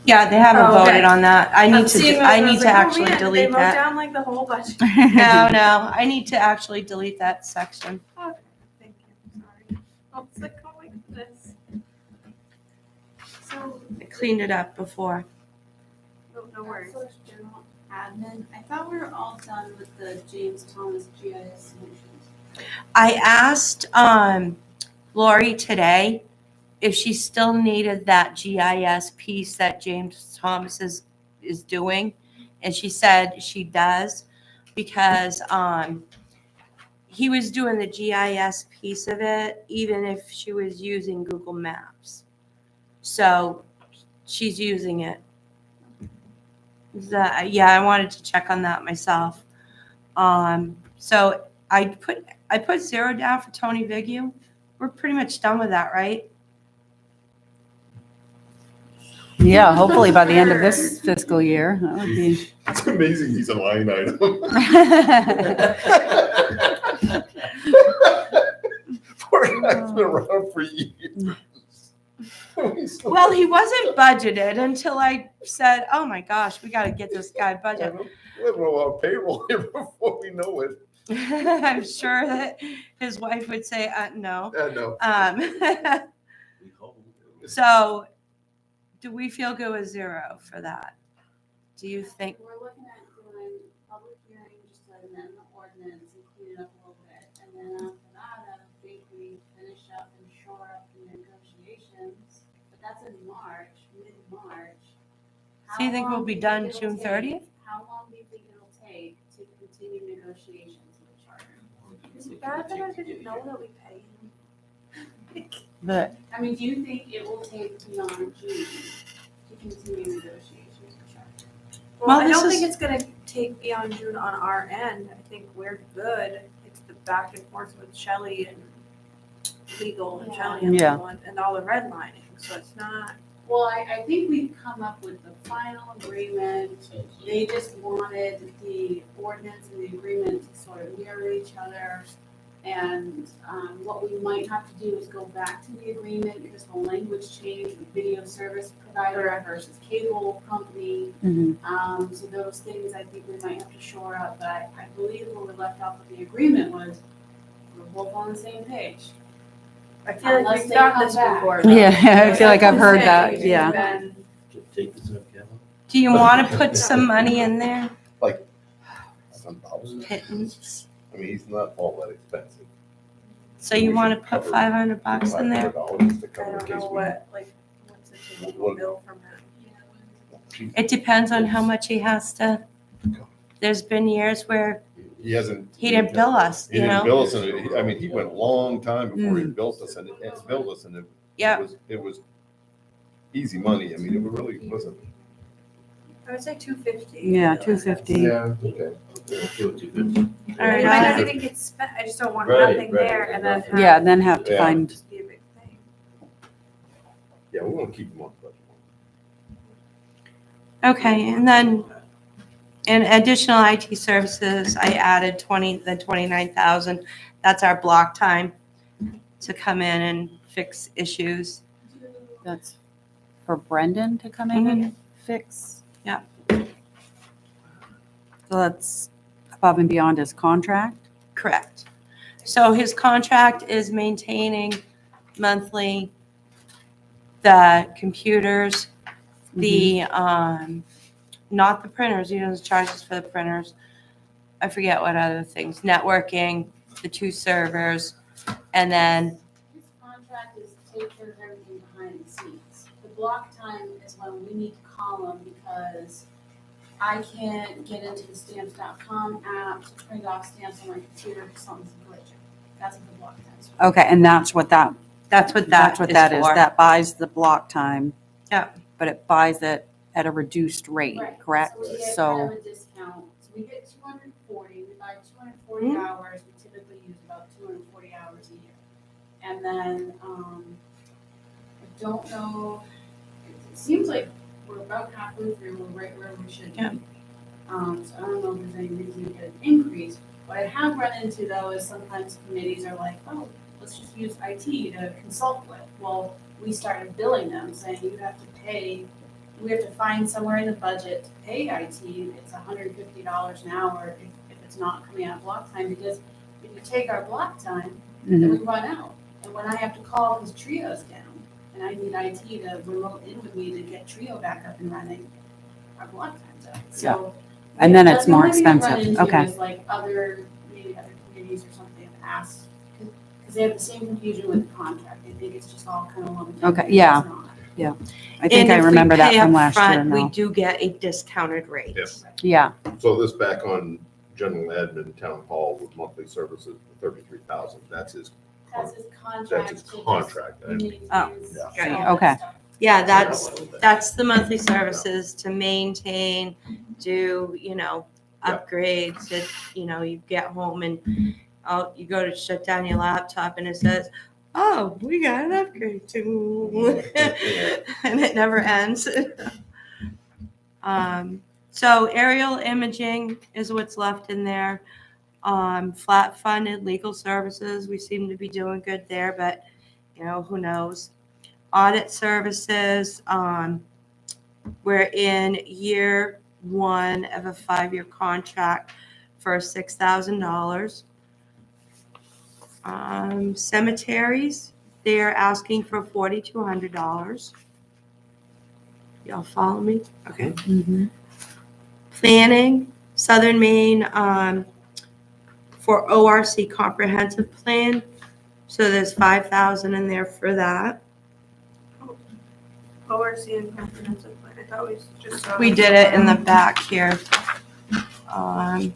yeah, they haven't Oh, okay. voted on that. I I'm need seeing to, those I and I need was to like, oh, actually man, did they delete vote that. down like the whole budget. No, I need to actually delete that section. Okay, thank you, sorry. I was like, oh my goodness. So, I cleaned it up before. no worries. Outsourced general admin, I thought we were all done with the James Thomas GIS solutions. I asked Lori today if she still needed that GIS piece that James Thomas is doing, and she said she does because he was doing the GIS piece of it even if she was using Google Maps. So she's using it. Yeah, I wanted to check on that myself. So I put 0 down for Tony Vigu. We're pretty much done with that, right? Yeah, hopefully by the end of this fiscal year, that would be. It's amazing he's a line item. Poor guy's been around for years. Well, he wasn't budgeted until I said, "Oh my gosh, we got to get this guy I budget." don't- we're on payroll here before we know it. I'm sure that his wife would say, "No." No. We hope. So, do we feel good with 0 for that? Do you think? We're looking at doing public hearing, just to amend the ordinance and clean it up a little bit. And then after that, I don't think we finish up and shore up the negotiations. But that's in March, mid-March. So you think we'll be done it'll June take- 30th? How long do you think it'll take to continue negotiations with the charter? Is it bad that I didn't know that we pay him? But I mean, do you think it will take beyond June to continue negotiations with charter? Well, Well, I this don't is- think it's gonna take beyond June on our end. I think we're good. It's the back and forth with Shelley and legal and Shelley and Yeah. legal and all the redlining, so it's not. Well, I think we've come up with the final agreement. They just wanted the ordinance and the agreement to sort of mirror each other. And what we might have to do is go back to the agreement because the language changed with video service provider versus cable company. mhm. So those things I think we might have to shore up, but I believe where we left off with the agreement was we're both on the same page. I feel like Unless we've they done come this back. before. Yeah, I feel like I've heard It's that, been- yeah. Take this up, Kevin. Do you want to put some money in there? Some thousands. Pittance. I mean, he's not all that expensive. So you want to put $500 in there? $500 to I cover in don't case know we- what's the typical bill from him? It depends on how much he has to. There's been years where He hasn't. he didn't bill us, He you didn't know? bill us, and I mean, he went a long time before he built us, and billed us, and Yeah. it was easy money. I mean, it really wasn't. I would say 250. Yeah, 250. Yeah, okay. Do it 250. All right, It might not I'll- even get spent, I just don't want Right, nothing right, there and then right. have Yeah, and then have to Yeah. find, just be a big thing. Yeah, we want to keep him on budget. Okay, and then in additional IT services, I added 29,000. That's our block time to come in and fix issues. that's for Brendan to come in and fix. Yeah. So that's above and beyond his contract? Correct. So his contract is maintaining monthly the computers, the, not the printers, he doesn't charge us for the printers. I forget what other things, networking, the 2 servers, and then, His contract is to take care of everything behind the scenes. The block time is when we need to call him because I can't get into the stamps.com app to print off stamps on my computer because something's glitching. That's what the block time is for. Okay, and that's what that that's what That's what that is. for. That buys the block time. Yeah. But it buys it at a reduced rate, Right. correct? So we get kind So, of a discount. So we get 240, we buy 240 Mhm. hours. We typically use about 240 hours a year. And then, I don't know, it seems like we're about halfway through, we're right where we should be. Yeah. So I don't know if there's any reason to get an increase. What I have run into though is sometimes committees are like, oh, let's just use IT to consult with. Well, we started billing them, saying you have to pay, we have to find somewhere in the budget to pay IT. It's $150 an hour if it's not coming out of block time, because if you take our block time, then Mhm. we run out. And when I have to call because Trio's down, and I need IT to remote in with me to get Trio back up and running, our block time's up. So. And then it's that's the more only thing I've run expensive. into Okay. is like maybe other communities or something have asked, because they have the same confusion with the contract. They think it's just all kind of lumped in. Okay, yeah. It's not. I think I remember that from last year And if we pay upfront, we now. do get a discounted rate. Yes. Yeah, So this back on general admin, town hall with monthly services, 33,000, that's his, That's his contract. that's his to just contract. And maintenance, Oh, all got that you. Okay. stuff. Yeah, that's the monthly services to maintain, do, Yeah. upgrades. You get home and, you go to shut down your laptop and it says, oh, we got an upgrade to, and it never ends. So aerial imaging is what's left in there. Flat funded legal services, we seem to be doing good there, but, who knows? Audit services, we're in year 1 of a 5-year contract for $6,000. Cemeteries, they're asking for $4,200. Y'all follow me? Okay. mhm. Planning, Southern Maine, for ORC comprehensive plan. So there's 5,000 in there for that. ORC and comprehensive plan, I thought we just saw. We did it in the back here. Um,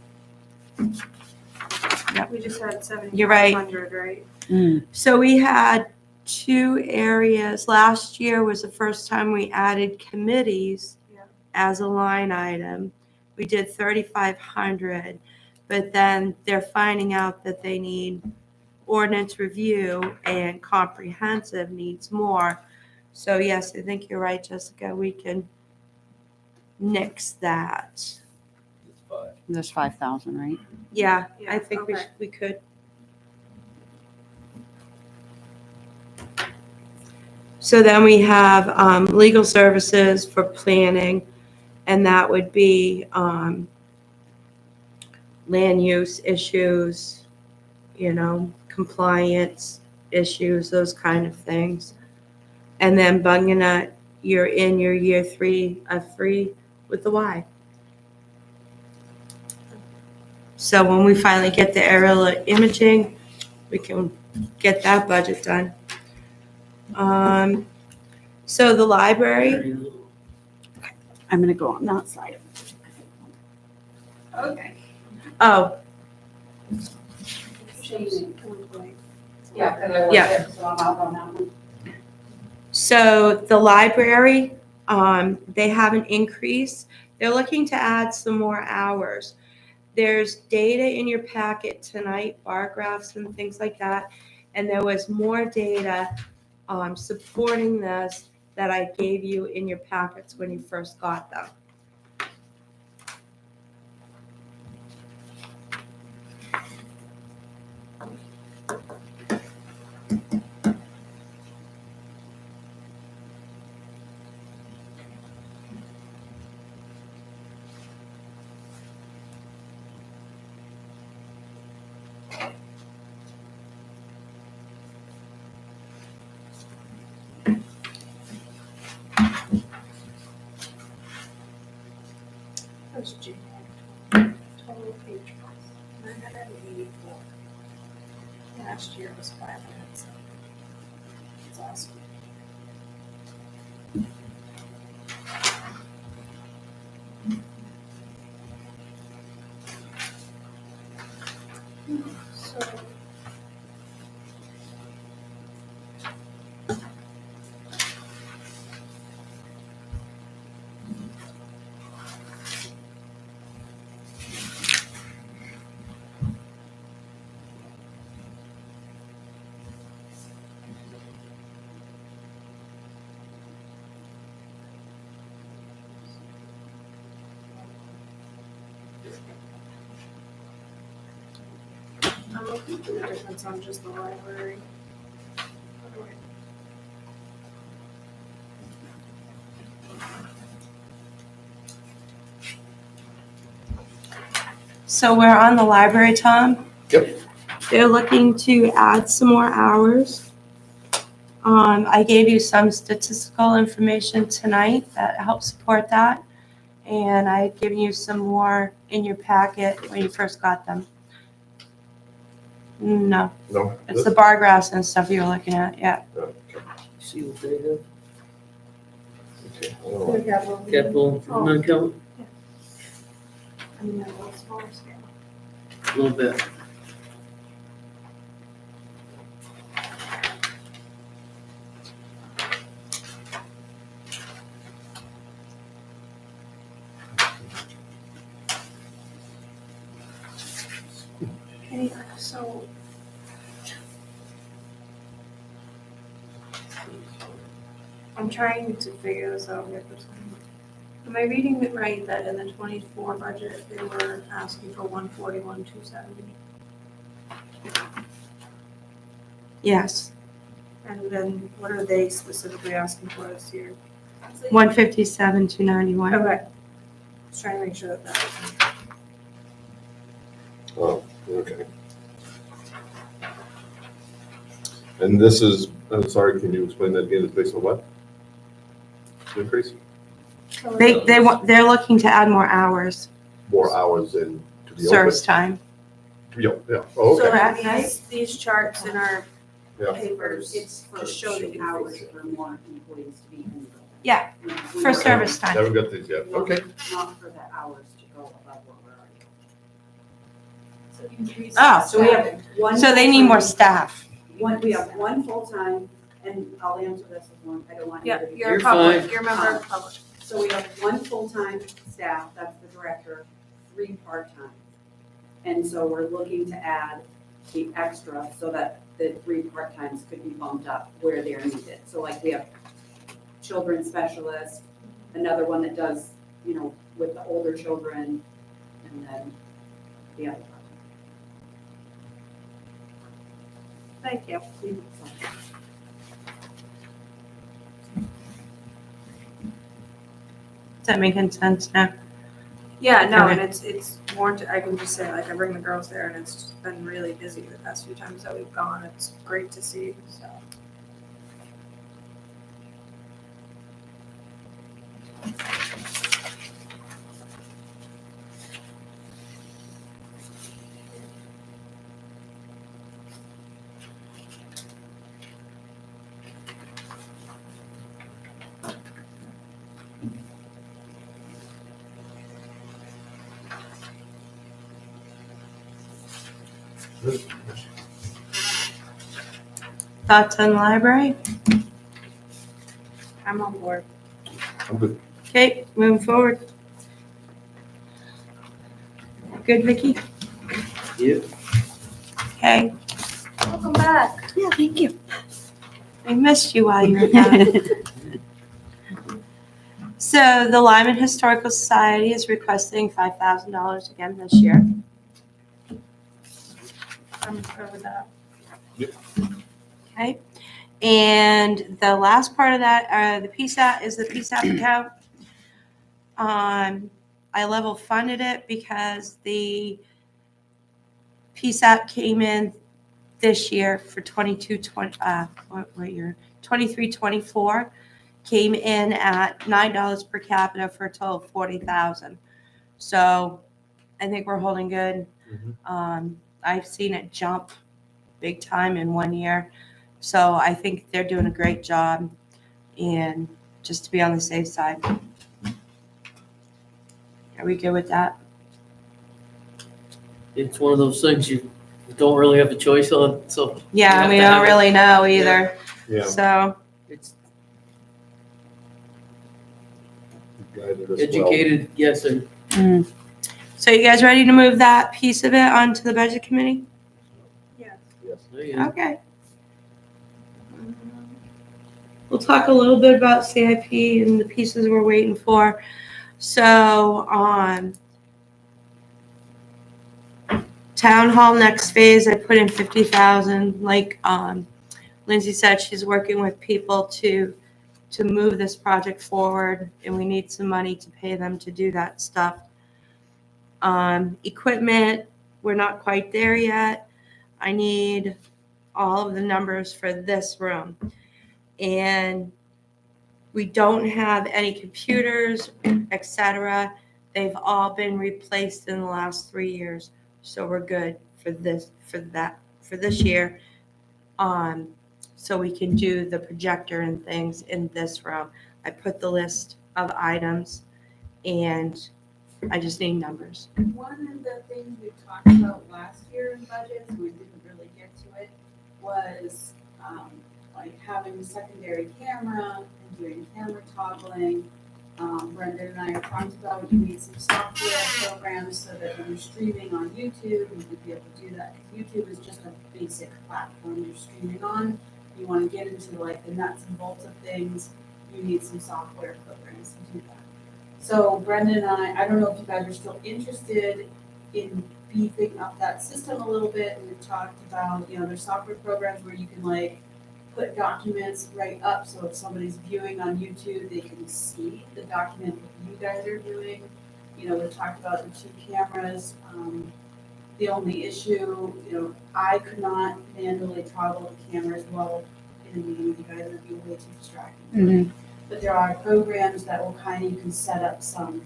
We just had You're right. 7,500, right? Mm. So we had 2 areas. Last year was the first time we added committees Yeah. as a line item. We did 3,500, but then they're finding out that they need ordinance review and comprehensive needs more. So yes, I think you're right, Jessica. We can nix that. It's fine. There's 5,000, right? Yeah, I Yeah, think okay. we could. So then we have legal services for planning, and that would be land use issues, compliance issues, those kind of things. And then Bunganut, you're in your year 3 of free with the Y. So when we finally get the aerial imaging, we can get that budget done. So the library, Very little. I'm gonna go on that side. Okay. oh, Shaming. Yeah. Yeah. So I'm out on that one. so the library, they have an increase. They're looking to add some more hours. There's data in your packet tonight, bar graphs and things like that. And there was more data supporting this that I gave you in your packets when you first got them. That's January. Total page price, 984. Last year was 500. It's awesome. So. looking for the difference on just the library. So we're on the library, Tom. Yep. They're looking to add some more hours. I gave you some statistical information tonight that helps support that. And I've given you some more in your packet when you first got them. No, No? it's the bar graphs and stuff you were looking at, yeah. Okay. See what they have? Okay. I don't know. Capital improvement account, I mean, a little smaller scale. a little bit. Okay, so. I'm trying to figure this out here for some. Am I reading it right that in the 24 budget, they were asking for 141,270? Yes, And then what are they specifically asking for this year? 157, 291. Okay. Just trying to make sure that. Oh, okay. And this is, I'm sorry, can you explain that again? It's based on what? Increase? They're looking to add more hours, More hours in to be open? service time. Yeah, yeah, oh, So okay. Right. these charts in our Yeah. papers, It's for Just show the hours increase. for more employees to be in the building. Yeah, for service time. Haven't got these yet, okay. Not for the hours to go above what we're already. Oh, So we have one. so they need more full-time- staff. We have one full-time, and I'll answer this as one, I don't want you yeah, to be. you're You're public, fine. you're a member of the public. So we have one full-time staff, that's the director, 3 part-time. And so we're looking to add the extra so that the 3 part-times could be bumped up where they're needed. So like we have children's specialist, another one that does, with the older children, and then the other Thank you. part-time. Is that making sense now? Yeah, no, Okay. and it's warranted, I can just say, like, I bring the girls there and it's been really busy the past few times that we've gone. It's great to see, so. Thoughts on the library? I'm on board. I'm good. Okay, moving forward. Good, Vicky? Yep. Okay. Welcome back. Yeah, thank you. I missed you while you were gone. So the Lyman Historical Society is requesting $5,000 again this year. I'm good with that. Okay, and the last part of that, the PSAP is the PSAP account. I level funded it because the PSAP came in this year for 23-24, came in at $9 per capita for a total of 40,000. So I think we're holding good. I've seen it jump big time in 1 year. So I think they're doing a great job, and just to be on the safe side. Are we good with that? It's one of those things you don't really have a choice on, so Yeah, have we to don't have it. really know either. Yeah. So, it's Guided us well. educated guessing. so you guys ready to move that piece of it onto the budget committee? Yes. There you go. Okay. We'll talk a little bit about CIP and the pieces we're waiting for. So, Town hall next phase, I put in 50,000, like, Lindsay said, she's working with people to move this project forward, and we need some money to pay them to do that stuff. Equipment, we're not quite there yet. I need all of the numbers for this room. And we don't have any computers, etc. They've all been replaced in the last 3 years. So we're good for this year. So we can do the projector and things in this room. I put the list of items and I just need numbers. One of the things we talked about last year in budgets, and we didn't really get to it, was like having a secondary camera and doing camera toggling. Brendan and I have talked about you need some software programs so that when you're streaming on YouTube, you would be able to do that. YouTube is just a basic platform you're streaming on. You want to get into like the nuts and bolts of things, you need some software programs to do that. So Brendan and I don't know if you guys are still interested in beefing up that system a little bit. And we've talked about, there's software programs where you can like put documents right up. So if somebody's viewing on YouTube, they can see the document that you guys are doing. We've talked about the 2 cameras. The only issue, I could not manually toggle the cameras well in a meeting. You guys would be way too distracting. But there are programs that will you can set up some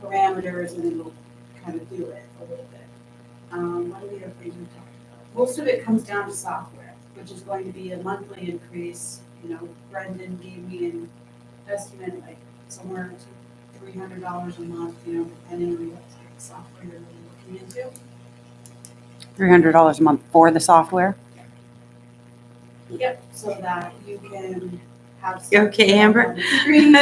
parameters and it'll kind of do it a little bit. What are the other things we talked about? Most of it comes down to software, which is going to be a monthly increase. Brendan gave me an estimate like somewhere to $300 a month, depending on what type of software you're really looking into. $300 a month for the software? Yep, so that you can have. You okay, Amber? on the screen.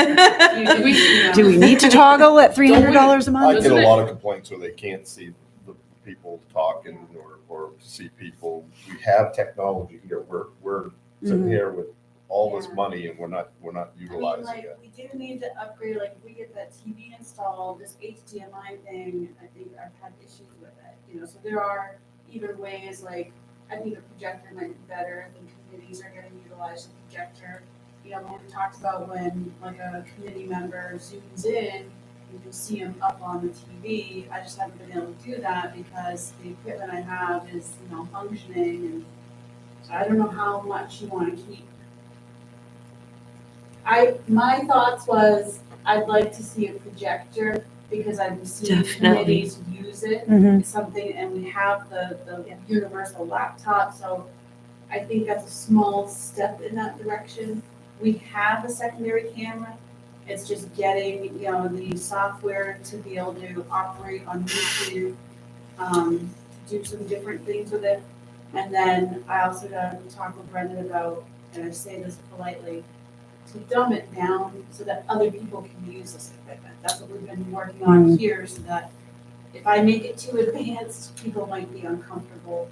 Do we need to toggle at $300 a I month? get a lot of complaints where they can't see the people talking or see people. We have technology here. We're sitting here with all this money and we're not utilizing it. We do need to upgrade, like, if we get that TV installed, this HDMI thing, I think I've had issues with it, so there are even ways, like, I think a projector might be better. I think committees are gonna utilize a projector. When we talked about when, like, a committee member zooms in, you can see them up on the TV. I just haven't been able to do that because the equipment I have is, functioning, and so I don't know how much you wanna keep. My thoughts was, I'd like to see a projector because I've seen Definitely. committees use it. It's something, and we have the universal laptop, so I think that's a small step in that direction. We have a secondary camera. It's just getting, the software to be able to operate on YouTube, do some different things with it. And then I also got to talk with Brendan about, and I say this politely, to dumb it down so that other people can use this equipment. That's what we've been working on here, so that if I make it too advanced, people might be uncomfortable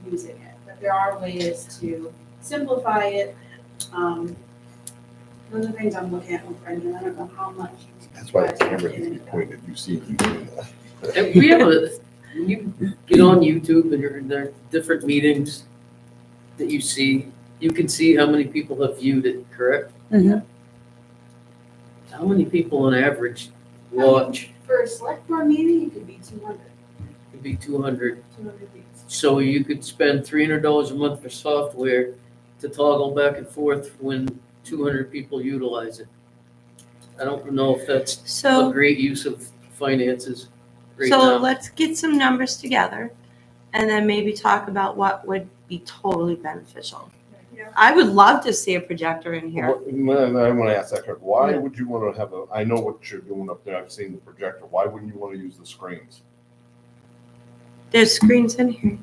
using it. But there are ways to simplify it. Those are things I'm looking at with Brendan. I don't know how much. That's why the camera needs to be pointed. You see you doing that. And we have when you get on YouTube and there are different meetings that you see, you can see how many people have viewed it, correct? Mhm. How many people on average watch? For a select board meeting, it could be 200, Could be 200. 200 views. So you could spend $300 a month for software to toggle back and forth when 200 people utilize it. I don't know if that's a So, great use of finances right so now. let's get some numbers together and then maybe talk about what would be totally beneficial. Yeah. I would love to see a projector in here. I want to ask that question. Why would you want to have I know what you're doing up there. I've seen the projector. Why wouldn't you want to use the screens? There's screens in here.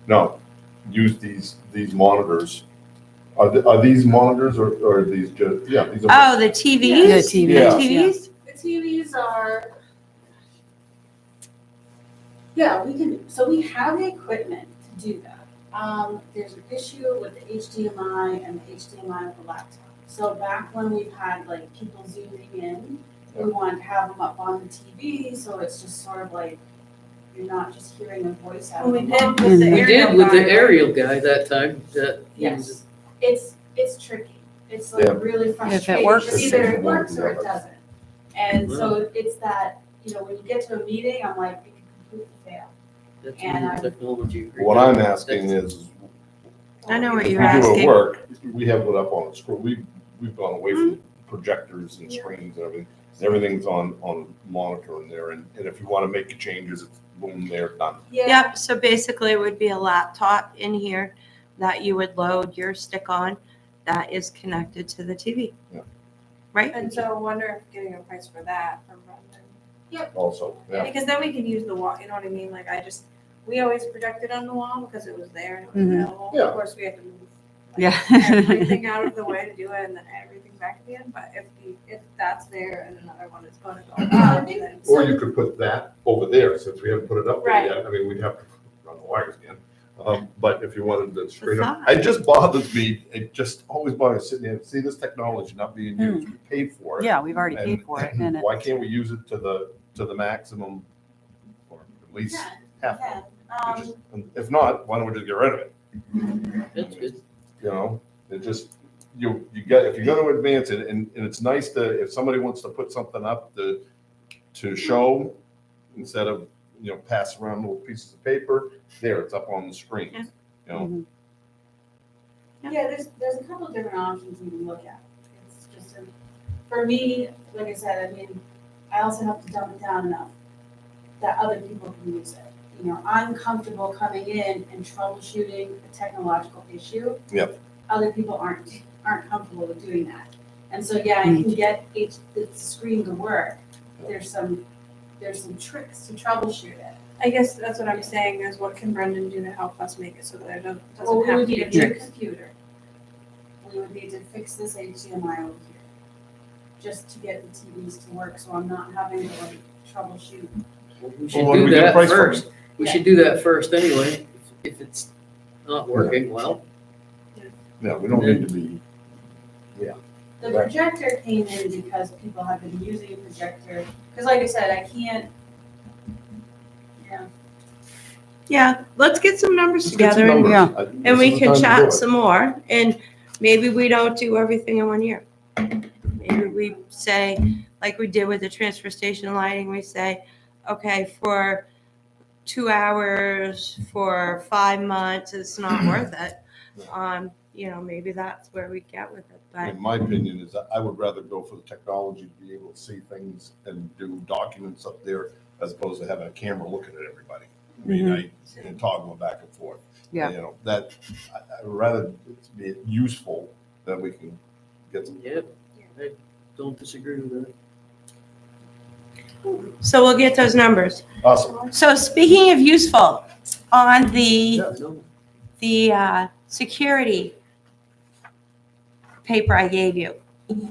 No, use these monitors. Are these monitors or are these just, these are. Oh, the TVs? The TVs, Yeah. TVs? The TVs are, we can, so we have the equipment to do that. There's an issue with the HDMI and the HDMI of the laptop. So back when we've had like people zooming in, we wanted to have them up on the TV, so it's just sort of like, you're not just hearing a voice out Well, of we the did mom. with the We aerial did with the guy, right? aerial guy that time, that. he was- Yes, it's tricky. It's like Yeah. really frustrating. works. because Either it works or it doesn't. And Wow. so it's that, when you get to a meeting, I'm like, it can completely fail. That's And new technology. What I'm asking is, I know what if you're we do asking. at work, we have it up on the screen. We've gone away from projectors and screens and everything. Everything's on monitor in there, and if you want to make changes, it's boom, they're done. Yep, so basically it would be a laptop in here that you would load your stick on that is connected to the TV. Yeah. Right? And so I wonder if getting a price for that from Brendan. Also, yeah. Because then we can use the wall, you know what I mean? Like we always projected on the wall because it was there and it was Mhm. available. Yeah. Of course, we had to move Yeah. everything out of the way to do it and then everything back again. But if that's there and another one is going to go up, then Or you could put that over there, since we haven't put it up there Right. yet. I mean, we'd have to run the wires again. But if you wanted to straight up, Facade. it just bothers me. It just always bothers me sitting there, see this technology not being used, we paid for it. Yeah, we've already paid for it, and Why can't we use it to the maximum, or at least half? Yeah. It just- If not, why don't we just get rid of it? That's good. You know, it just, you got, if you're gonna advance it, and it's nice to, if somebody wants to put something up to show, instead of, pass around little pieces of paper, there, it's up on the screen. Yeah. You know, Yeah, there's a couple of different options we can look at. It's just, for me, like I said, I mean, I also have to dumb it down enough that other people can use it. I'm comfortable coming in and troubleshooting a technological issue. Yep. Other people aren't comfortable with doing that. And so, yeah, I can get the screen to work. There's some tricks to troubleshoot it. I guess that's what I'm saying is what can Brendan do to help us make it so that it doesn't Well, we have would to need a be new fixed? computer. We would need to fix this HDMI over here, just to get the TVs to work, so I'm not having to troubleshoot. We should when do we get a that price from first. We should do that first anyway. If it's not working, well, yeah, we don't need to be, The Right. projector came in because people have been using a projector, because like I said, I can't, Yeah, let's get some numbers just get some together and, numbers. Yeah. and we This is can the time to chat do it. some more. And maybe we don't do everything in one year. Maybe we say, like we did with the transfer station lighting, we say, okay, for 2 hours, for 5 months, it's not worth it. Maybe that's where we get with it, but In my opinion, is that I would rather go for the technology to be able to see things and do documents up there as opposed to having a camera looking at everybody. I mean, and toggling back and forth. Yeah. I'd rather it be useful that we can get some. yeah, I don't disagree with that. so we'll get those numbers. Awesome. So speaking of useful, on the No, security paper I gave you.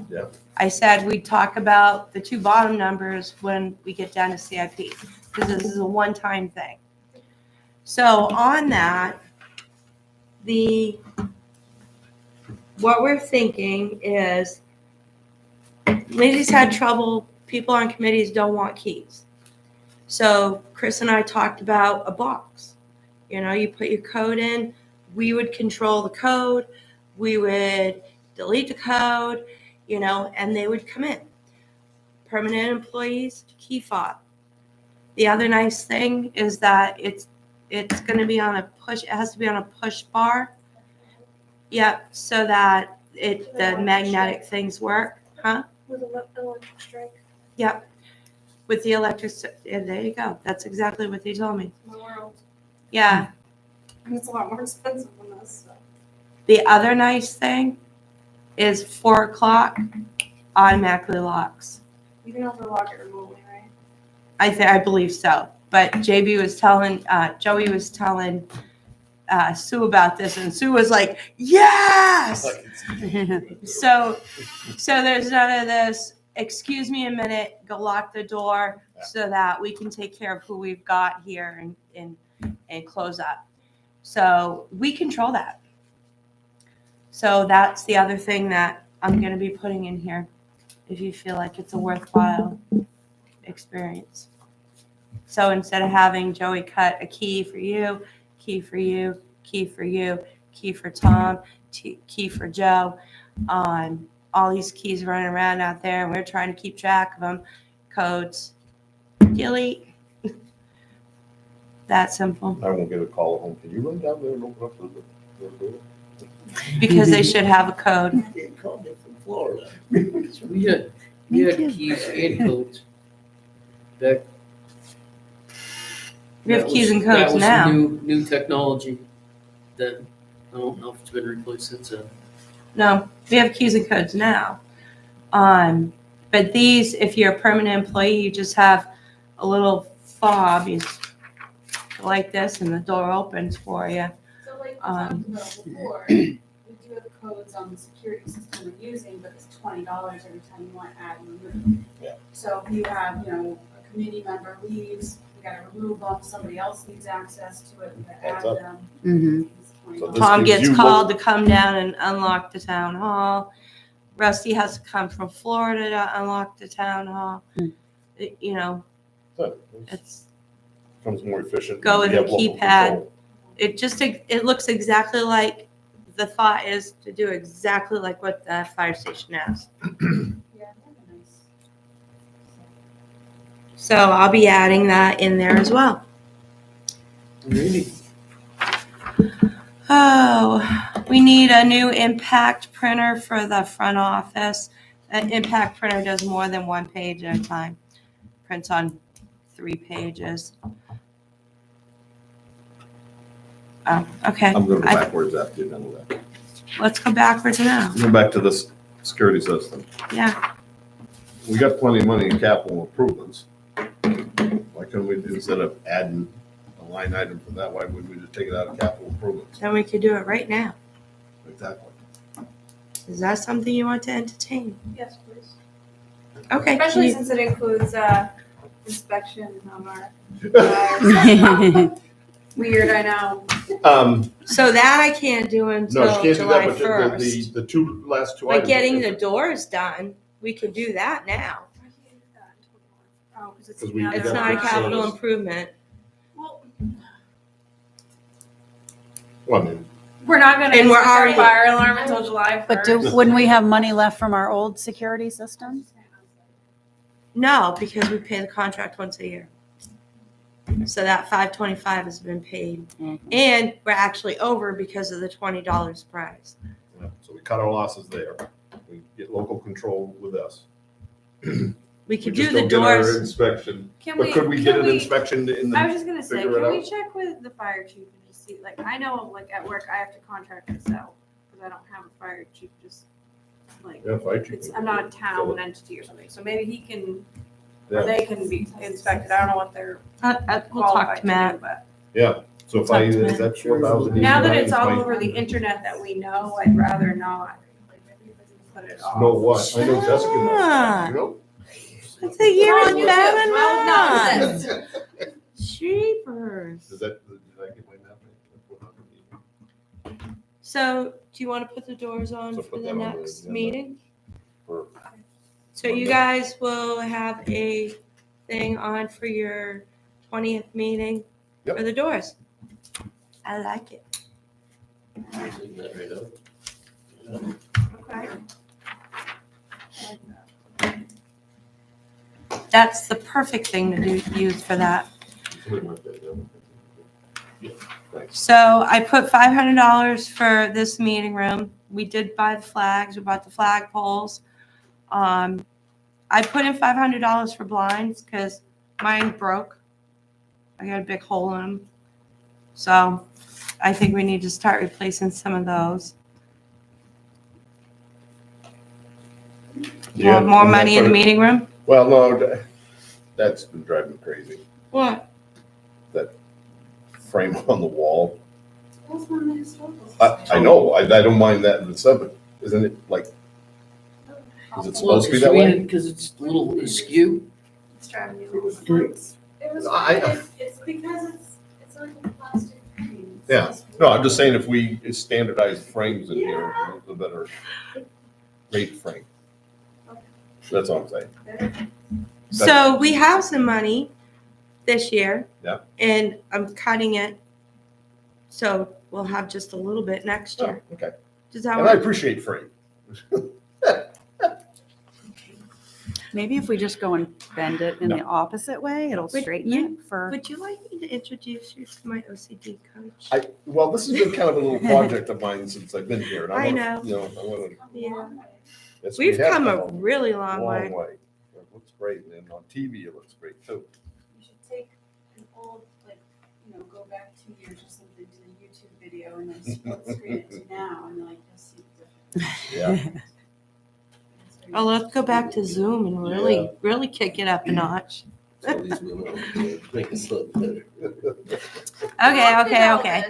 Yeah. I said we'd talk about the 2 bottom numbers when we get down to CIP, because this is a one-time thing. So on that, what we're thinking is, ladies had trouble, people on committees don't want keys. So Chris and I talked about a box. You put your code in, we would control the code, we would delete the code, and they would come in. Permanent employees, key fob. The other nice thing is that it's going to be on a push, it has to be on a push bar. Yep, so that the magnetic things work, huh? With electric strike. Yep. With the electric, there you go. That's exactly what they told me. My world. Yeah. And it's a lot more expensive than this. So. The other nice thing is 4 o'clock automatically locks. You can also lock it remotely, right? I believe so. But Joey was telling Sue about this, and Sue was like, yes! So there's none of this, excuse me a minute, go lock the door so that we can take care of who we've got here and close up. So we control that. So that's the other thing that I'm going to be putting in here, if you feel like it's a worthwhile experience. So instead of having Joey cut a key for you, key for you, key for you, key for Tom, key for Joe, all these keys running around out there, and we're trying to keep track of them, codes, delete. That simple. I won't get a call at home. Can you run down there and open up the door? Because they should have a code. They called me from Florida. We had keys and codes. That. We have that keys was- and codes that was now. New technology that, I don't know if it's been replaced since then. No, we have keys and codes now. But these, if you're a permanent employee, you just have a little fob, you go like this, and the door opens for you. So like we talked about before, we do have codes on the security system we're using, but it's $20 every time you want to add and remove. Yeah. So if you have, a committee member leaves, we gotta remove them, somebody else needs access to it, we gotta add Adds up. them. Mhm. It's $20. So this Tom gives gets you called to come down and unlock the town hall. Rusty has to come from Florida to unlock the town hall. So, It's becomes more efficient. Go with We a have local keypad. control. it looks exactly like the thought is to do exactly like what the fire station has. Yeah, that'd be nice. So I'll be adding that in there as well. Really? Oh, we need a new impact printer for the front office. An impact printer does more than one page at a time. Prints on 3 pages. Oh, okay. I'm gonna go I- backwards after you're done with that. Let's go backwards now. Go back to this security system. Yeah. We got plenty of money in capital improvements. Why couldn't we, instead of adding a line item for that, why wouldn't we just take it out of capital improvements? Then we could do it right now. Exactly. Is that something you want to entertain? Yes, please. Okay. Especially since it includes inspection on our weird, I know. So that I can't do No, until you can't do July that, but 1st. the last two But items. getting the doors done, we could do that now. Oh, because it's. Because we- It's got not a the capital facilities. improvement. Well, Well, I mean, we're not gonna And we're inspect our already- fire alarm until July 1st. But wouldn't we have money left from our old security system? No, because we pay the contract once a year. So that $525 has been paid. Mhm. And we're actually over because of the $20 price. yeah, so we cut our losses there. We get local control with us. We could We just do the don't get our doors. inspection, Can but could we get an can inspection in I the, was just gonna say, figure it can we out? check with the fire chief and just see, like, I know, like, at work, I have to contract this out, because I don't have a fire chief, just, like, yeah, fire chief. it's, I'm not a town entity or something, so maybe he can, Yeah. or they can be inspected, I don't know what they're We'll talk qualified to to Matt. do, but. Yeah, so if I, Talk to is Matt. that 4,000? Now that it's all over the internet that we know, I'd rather not put it off. Know what? I know Jessica knows that, you know? I think you're Well, on you that do. Well, not this. Jeepers. Did I get my map? So do you want to put the doors on So for put the that on the next agenda. meeting? For- So you guys will have a thing on for your 20th meeting Yep. for the doors. I like it. Leave that right up. Yeah. Okay. That's the perfect thing to use for that. Somebody mark that down. Yeah, thanks. So I put $500 for this meeting room. We did buy the flags. We bought the flag poles. I put in $500 for blinds because mine broke. I got a big hole in them. So I think we need to start replacing some of those. Yeah, Want more and money in the that's meeting room? what- Well, no, that's been driving me crazy. What? Frame on the wall. That's one of the historical. I know, I don't mind that in the sub, but isn't it like, is it supposed to be that way? Because it's a little askew. It's driving me a little nuts. It was, I- it's because it's like a plastic frame. It's Yeah. just- No, I'm just saying if we standardize frames in here, the better rate frame. That's all I'm saying. So we have some money this year. Yeah. And I'm cutting it, so we'll have just a little bit next Oh, year. okay. Does that And I work? appreciate freight. Maybe if we just go and bend it in the opposite way, it'll Would straighten you- it for. Would you like me to introduce you to my OCD coach? Well, this has been kind of a little project of mine since I've been here. And I wanna, know. You know, I want to. Yeah. Yes, we We've have come a really long way. It looks great, and then on TV, it looks great too. You should take an old, like, go back 2 years or something to the YouTube video and then split screen it to now and like just see the difference. Yeah. Oh, let's go back to Zoom and really kick it up a notch. So these women make us look better. Okay.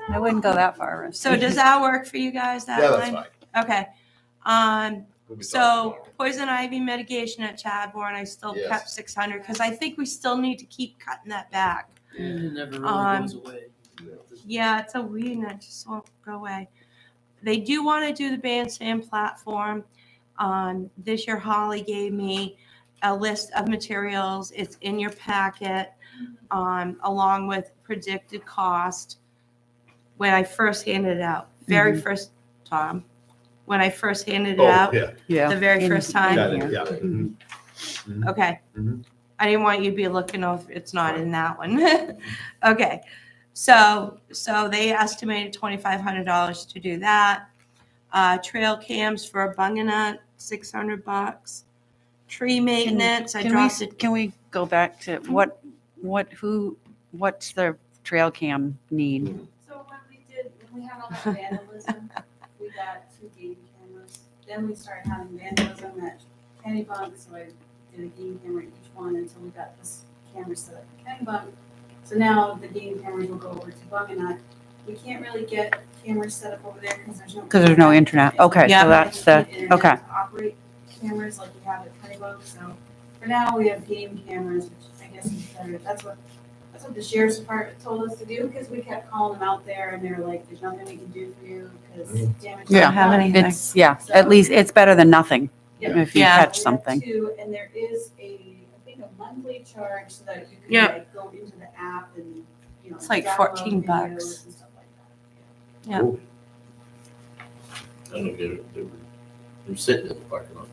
I wouldn't go that far. Rusty. So does that work for you guys, that Yeah, that's line? fine. Okay. We'll be talking So tomorrow. poison ivy mitigation at Chadbourne, I still Yes. kept 600 because I think we still need to keep cutting that back. It never really Um, goes away. Yeah, it's a weed and it just won't go away. They do want to do the bandstand platform. This year Holly gave me a list of materials. It's in your packet, along with predicted cost. When I first handed it out, first, Tom, when I first handed it Oh, out, yeah. Yeah. the very In- first time. Got in it, here. yeah. Mhm. Okay. Mhm. I didn't want you to be looking if it's not in that one. Okay. So they estimated $2,500 to do that. Trail cams for Bunganut, $600. Tree maintenance, I dropped it. Can we go back to what's the trail cam need? So when we had all that vandalism, we got 2 game cameras. Then we started having vandalism at Kennybunk, so I did a game camera at each one until we got this camera set up at Kennybunk. So now the game cameras will go over to Bunganut. We can't really get cameras set up over there because there's no internet. Okay, Yeah. so that's the, Internet okay. to operate cameras like we have at Kennybunk. So for now, we have game cameras, which I guess is better. That's what the sheriff's department told us to do, because we kept calling them out there and they're like, there's nothing we can do for you because damage. Yeah. Don't have anything. It's, at least it's better than nothing Yeah. if you Yeah. catch We have something. 2, and there is I think a monthly charge so that you can Yeah. like go into the app and, It's like download $14 videos and stuff like that. Yeah. Cool. I don't get it. They're sitting in the parking lot.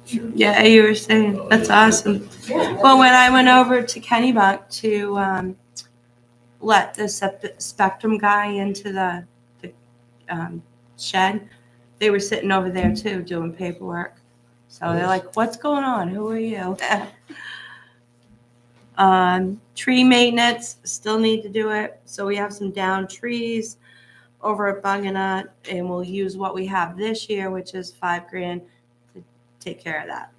Sure. Yeah, you were saying, that's awesome. Well, when I went over to Kennybunk to let the Spectrum guy into the shed, they were sitting over there too doing paperwork. So they're like, what's going on? Who are you? Tree maintenance, still need to do it. So we have some down trees over at Bunganut, and we'll use what we have this year, which is $5,000 to take care of that.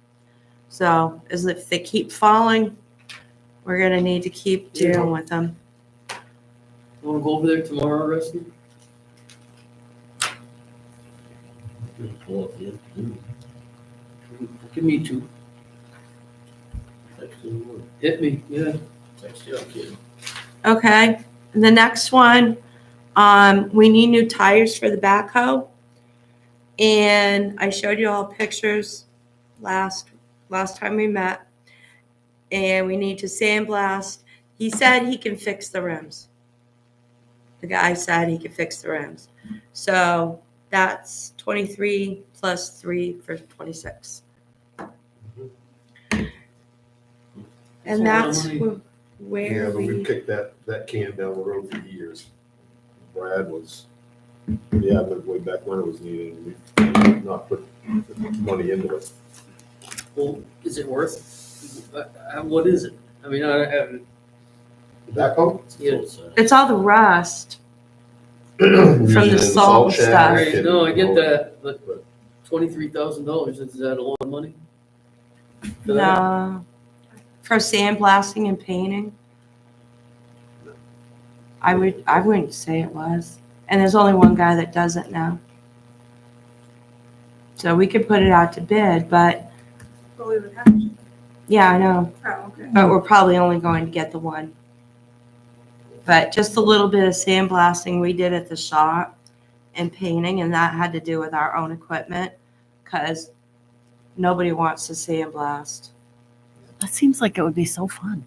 So as if they keep falling, we're gonna need to keep dealing with them. You wanna go over there tomorrow, Rusty? Well, yeah, Give me 2. actually, would. Hit me, yeah. Text you, I'm kidding. Okay, and the next one, we need new tires for the backhoe. And I showed you all pictures last time we met. And we need to sandblast. He said he can fix the rims. The guy said he could fix the rims. So that's 23 plus 3 for 26. And That's that's a lot of where Yeah, but we we, kicked that can down the road for years. Brad was, but way back when it was needed, and we not put money into it. Well, is it worth? What is it? I mean, I haven't. The backhoe? Yeah. Both sides. it's all the rust. From the salt stuff. Right, no, I get that, but $23,000, is that a lot of money? For that? No, for sandblasting and painting. I wouldn't say it was. And there's only one guy that does it now. So we could put it out to bid, but But we would have to. yeah, I know. Oh, okay. But we're probably only going to get the one. But just a little bit of sandblasting we did at the shop and painting, and that had to do with our own equipment because nobody wants to sandblast. That seems like it would be so fun.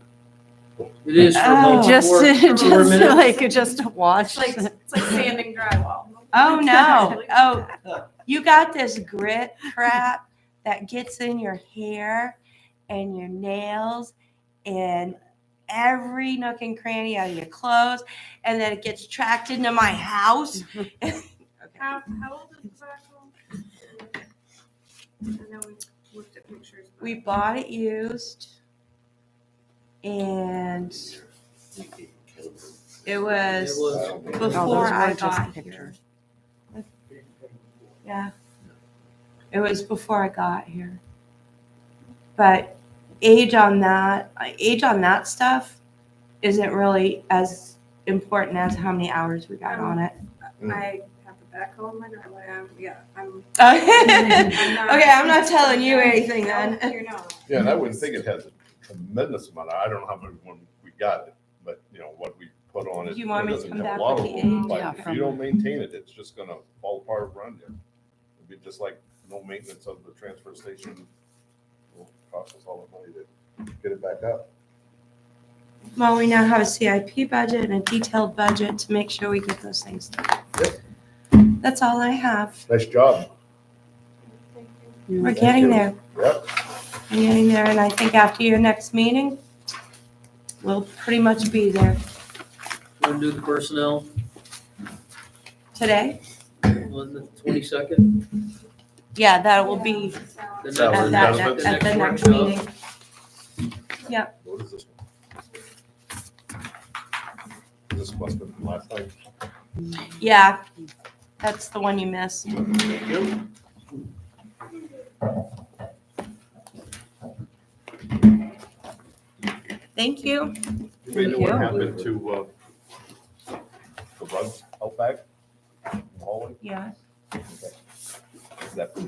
It is for Oh. about Just, 4 just minutes. like, just to watch. It's like sanding drywall. Oh, no. Oh, you got this grit crap that gets in your hair and your nails and every nook and cranny out of your clothes, and then it gets tracked into my house. How old is the backhoe? I know we looked at pictures. but- We bought it used, and it was It was. Oh, before those I were just got here. pictures. Yeah. It was before I got here. But age on that stuff isn't really as important as how many hours we got on it. I have a backhoe in my driveway. I'm Okay, I'm not telling you anything then. No, you're not. Yeah, and I wouldn't think it has a tremendous amount. I don't know how many when we got it, but you know, what we put on it. You want it me to doesn't come have a back lot with of the them, age? but Yeah, if from- you don't maintain it, it's just gonna fall apart around you. It'd be just like no maintenance of the transfer station. It'll cost us all the money to get it back up. Well, we now have a CIP budget and a detailed budget to make sure we get those things done. That's all I have. Nice job. We're getting there. Yep. We're getting there, and I think after your next meeting, we'll pretty much be there. Want to do the personnel Today? on the 22nd? Yeah, that will be The That next- at was that, adjustments? at the next workshop. meeting. What is this one? This must have been last time. Yeah, that's the one you missed. Thank you. We know what you. happened to, the rugs out back? in the hallway? Yeah. Is that